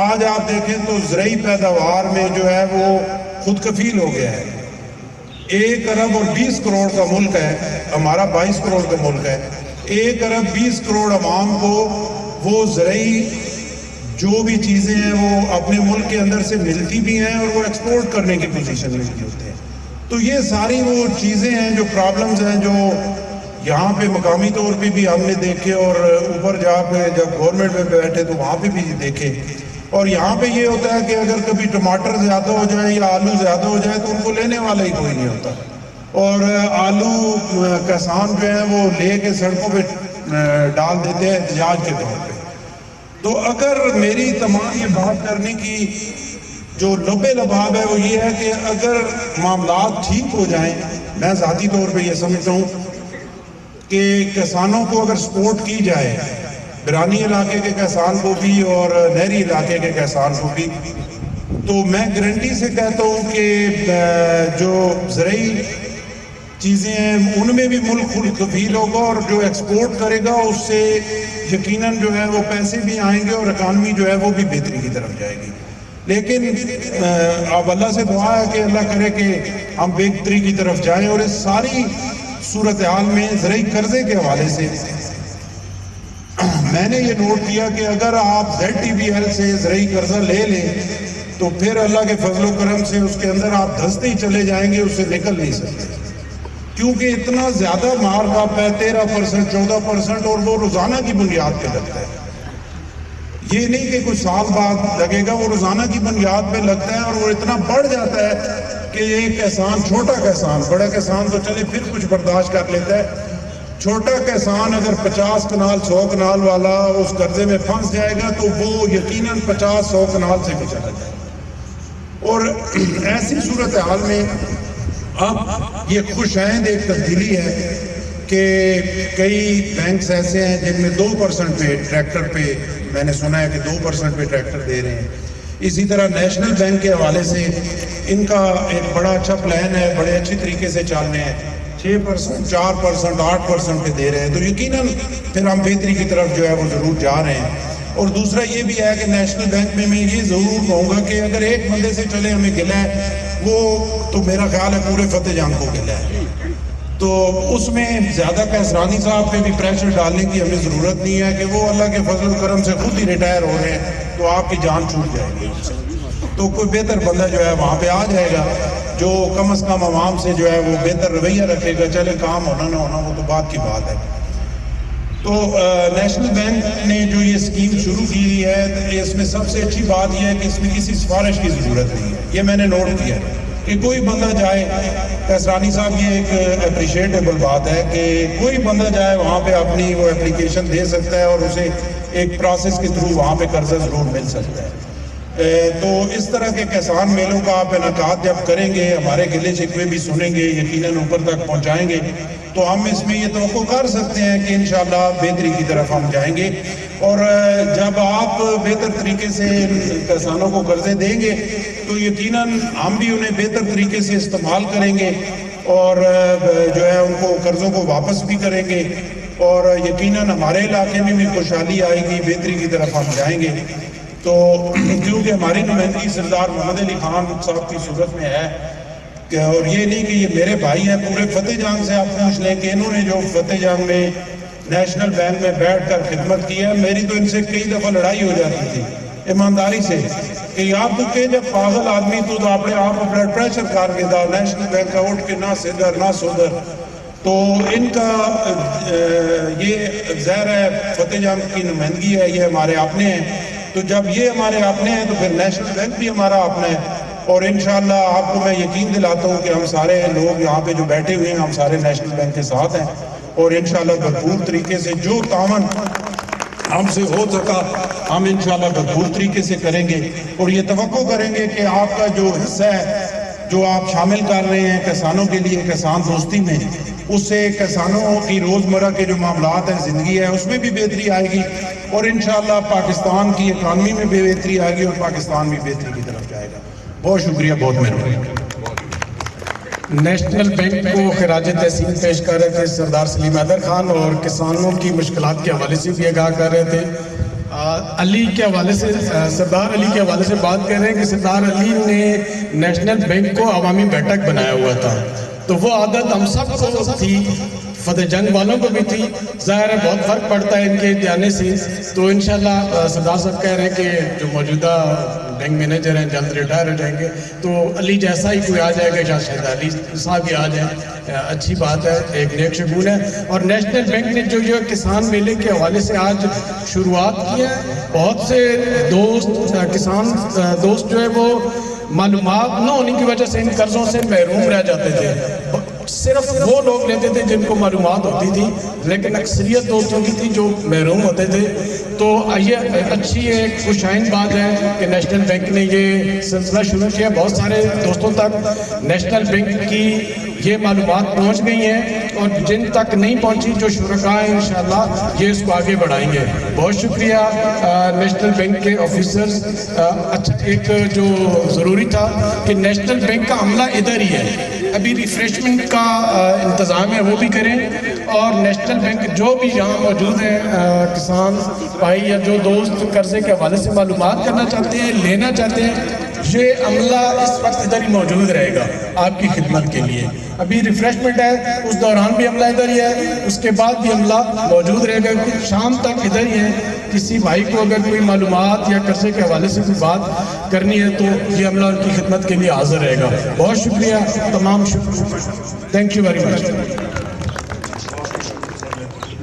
آج آپ دیکھیں تو زرعی پیداوار میں جو ہے وہ خود کفیل ہو گیا ہے. 1 ارب اور 20 کروڑ کا ملک ہے، ہمارا 22 کروڑ کا ملک ہے. 1 ارب 20 کروڑ عوام کو وہ زرعی جو بھی چیزیں ہیں وہ اپنے ملک کے اندر سے ملتی بھی ہیں اور وہ ایکسپورٹ کرنے کی پوزیشن میں بھی ہوتے ہیں. تو یہ ساری وہ چیزیں ہیں جو پرابلمز ہیں جو یہاں پہ مقامی طور پہ بھی ہم نے دیکھے اور اوپر جا کے جب گورنمنٹ میں بیٹھے تو وہاں پہ بھی دیکھے. اور یہاں پہ یہ ہوتا ہے کہ اگر کبھی ٹماٹر زیادہ ہو جائے یا آلو زیادہ ہو جائے تو ان کو لینے والا ہی کوئی نہیں ہوتا، اور آلو کسان جو ہیں وہ لے کے سڑکوں پہ ڈال دیتے ہیں احتجاج کے طور پہ. تو اگر میری تمام یہ بات کرنے کی جو لب لباب ہے وہ یہ ہے کہ اگر معاملات ٹھیک ہو جائیں، میں ذاتی طور پہ یہ سمجھتا ہوں کہ کسانوں کو اگر سپورٹ کی جائے، برانی علاقے کے کسان کو بھی اور نہری علاقے کے کسان کو بھی، تو میں گارنٹی سے کہتا ہوں کہ جو زرعی چیزیں ہیں ان میں بھی ملک خود کفیل ہوگا، اور جو ایکسپورٹ کرے گا اس سے یقیناً جو ہے وہ پیسے بھی آئیں گے اور اکانومی جو ہے وہ بھی بہتری کی طرف جائے گی. لیکن اب اللہ سے دعا ہے کہ اللہ کرے کہ ہم بہتری کی طرف جائیں. اور اس ساری صورتحال میں زرعی قرضے کے حوالے سے میں نے یہ نوٹ کیا کہ اگر آپ ZTBL سے زرعی قرضہ لے لیں تو پھر اللہ کے فضل و کرم سے اس کے اندر آپ دھنستے ہی چلے جائیں گے، اس سے نکل نہیں سکتے، کیونکہ اتنا زیادہ مارک اپ ہے 13%، 14%، اور وہ روزانہ کی بنیاد پہ لگتا ہے. یہ نہیں کہ کچھ سال بعد لگے گا، وہ روزانہ کی بنیاد پہ لگتا ہے، اور وہ اتنا بڑھ جاتا ہے کہ ایک کسان، چھوٹا کسان، بڑا کسان تو چلے پھر کچھ برداشت کر لیتا ہے، چھوٹا کسان اگر 50 کنال 100 کنال والا اس قرضے میں پھنس جائے گا تو وہ یقیناً 50-100 کنال سے بھی چلا جائے گا. اور ایسی صورتحال میں اب یہ خوش آئند ایک تبدیلی ہے کہ کئی بینکس ایسے ہیں جن میں 2% پہ ٹریکٹر پہ، میں نے سنا ہے کہ 2% پہ ٹریکٹر دے رہے ہیں. اسی طرح نیشنل بینک کے حوالے سے ان کا ایک بڑا اچھا پلان ہے، بڑے اچھی طریقے سے چل رہے ہیں، 6%، 4%، 8% پہ دے رہے ہیں. تو یقیناً پھر ہم بہتری کی طرف جو ہے وہ ضرور جا رہے ہیں. اور دوسرا یہ بھی ہے کہ نیشنل بینک میں یہ ضرور کہوں گا کہ اگر ایک بندے سے چلے ہمیں گلہ ہے، وہ تو میرا خیال ہے پورے فتح جنگ کو گلہ ہے. تو اس میں زیادہ کیسرانی صاحب پہ بھی پریشر ڈالنے کی ہمیں ضرورت نہیں ہے کہ وہ اللہ کے فضل و کرم سے خود ہی ریٹائر ہو رہے ہیں تو آپ کی جان چھوٹ جائے گی. تو کوئی بہتر بندہ جو ہے وہاں پہ آ جائے گا جو کم از کم عوام سے جو ہے وہ بہتر رویہ رکھے گا. چلے کام ہونا نہ ہونا وہ تو بات کی بات ہے. تو نیشنل بینک نے جو یہ اسکیم شروع کی ہے، اس میں سب سے اچھی بات یہ ہے کہ اس میں کسی سفارش کی ضرورت نہیں ہے. یہ میں نے نوٹ کیا ہے کہ کوئی بندہ جائے، کیسرانی صاحب یہ ایک اپریشیٹیبل بات ہے کہ کوئی بندہ جائے وہاں پہ اپنی وہ اپلیکیشن دے سکتا ہے اور اسے ایک پروسیس کے تھرو وہاں پہ قرضہ ضرور مل سکتا ہے. تو اس طرح کے کسان میلوں کا آپ انعقاد جب کریں گے، ہمارے گلے شکوے بھی سنیں گے، یقیناً اوپر تک پہنچائیں گے، تو ہم اس میں یہ توقع کر سکتے ہیں کہ انشاءاللہ بہتری کی طرف ہم جائیں گے. اور جب آپ بہتر طریقے سے کسانوں کو قرضے دیں گے تو یقیناً ہم بھی انہیں بہتر طریقے سے استعمال کریں گے اور جو ہے ان کو قرضوں کو واپس بھی کریں گے، اور یقیناً ہمارے علاقے میں بھی خوشحالی آئے گی، بہتری کی طرف ہم جائیں گے. تو کیونکہ ہماری نمائندگی سردار محمد علی خان صاحب کی صورت میں ہے کہ، اور یہ نہیں کہ یہ میرے بھائی ہیں، پورے فتح جنگ سے آپ پوچھ لیں کہ انہوں نے جو فتح جنگ میں نیشنل بینک میں بیٹھ کر خدمت کی ہے، میری تو ان سے کئی دفعہ لڑائی ہو جاتی تھی ایمانداری سے کہ آپ تو کہ جب پاگل آدمی تو اپنے آپ بلڈ پریشر کر کے دا نیشنل بینک کا اٹھ کے نہ صدر نہ صدر. تو ان کا یہ ظاہر ہے فتح جنگ کی نمائندگی ہے، یہ ہمارے اپنے ہیں. تو جب یہ ہمارے اپنے ہیں تو پھر نیشنل بینک بھی ہمارا اپنا ہے. اور انشاءاللہ آپ کو میں یقین دلاتا ہوں کہ ہم سارے لوگ یہاں پہ جو بیٹھے ہوئے ہیں ہم سارے نیشنل بینک کے ساتھ ہیں، اور انشاءاللہ بھرپور طریقے سے جو تعاون ہم سے ہو سکا ہم انشاءاللہ بھرپور طریقے سے کریں گے. اور یہ توقع کریں گے کہ آپ کا جو حصہ ہے جو آپ شامل کر رہے ہیں کسانوں کے لیے کسان دوستی میں، اس سے کسانوں کی روزمرہ کے جو معاملات ہیں، زندگی ہے، اس میں بھی بہتری آئے گی، اور انشاءاللہ پاکستان کی اکانومی میں بھی بہتری آئے گی اور پاکستان بھی بہتری کی طرف جائے گا. بہت شکریہ، بہت مہربانی. نیشنل بینک کو خراج تحسین پیش کر رہے تھے سردار سلیم حیدر خان، اور کسانوں کی مشکلات کے حوالے سے بھی آگاہ کر رہے تھے. علی کے حوالے سے سردار علی کے حوالے سے بات کر رہے ہیں کہ سردار علی نے نیشنل بینک کو عوامی بیٹھک بنایا ہوا تھا، تو وہ عادت ہم سب کو تھی، فتح جنگ والوں کو بھی تھی، ظاہر ہے بہت فرق پڑتا ہے ان کے جانے سے، تو انشاءاللہ سردار صاحب کہہ رہے ہیں کہ جو موجودہ بینک مینیجر ہیں جلد ریٹائر ہو جائیں گے، تو علی جیسا ہی کوئی آ جائے گا، شاید علی صاحب ہی آ جائیں، اچھی بات ہے، ایک نیک شگون ہے۔ اور نیشنل بینک نے جو کسان میلے کے حوالے سے آج شروعات کی ہے، بہت سے دوست کسان دوست جو ہے وہ معلومات نہ ہونے کی وجہ سے ان قرضوں سے محروم رہ جاتے تھے، صرف وہ لوگ لیتے تھے جن کو معلومات ہوتی تھی، لیکن اکثریت دوستوں کی تھی جو محروم ہوتے تھے۔ تو یہ اچھی ایک خوشائن بات ہے کہ نیشنل بینک نے یہ سلسلہ شروع کیا، بہت سارے دوستوں تک نیشنل بینک کی یہ معلومات پہنچ گئی ہیں، اور جن تک نہیں پہنچی جو شرکاء ہیں انشاءاللہ یہ اس کو آگے بڑھائیں گے۔ بہت شکریہ نیشنل بینک کے آفیسرز۔ اچھا ایک جو ضروری تھا کہ نیشنل بینک کا عملہ ادھر ہی ہے، ابھی ریفریشمنٹ کا انتظام ہے وہ بھی کریں، اور نیشنل بینک جو بھی یہاں موجود ہیں کسان بھائی یا جو دوست قرضے کے حوالے سے معلومات کرنا چاہتے ہیں، لینا چاہتے ہیں، یہ عملہ اس وقت ادھر ہی موجود رہے گا آپ کی خدمت کے لیے۔ ابھی ریفریشمنٹ ہے، اس دوران بھی عملہ ادھر ہی ہے، اس کے بعد بھی عملہ موجود رہے گا، شام تک ادھر ہی ہے۔ کسی بھائی کو اگر کوئی معلومات یا قرضے کے حوالے سے کوئی بات کرنی ہے تو یہ عملہ ان کی خدمت کے لیے حاضر رہے گا۔ بہت شکریہ تمام، تھینک یو ویری مچ۔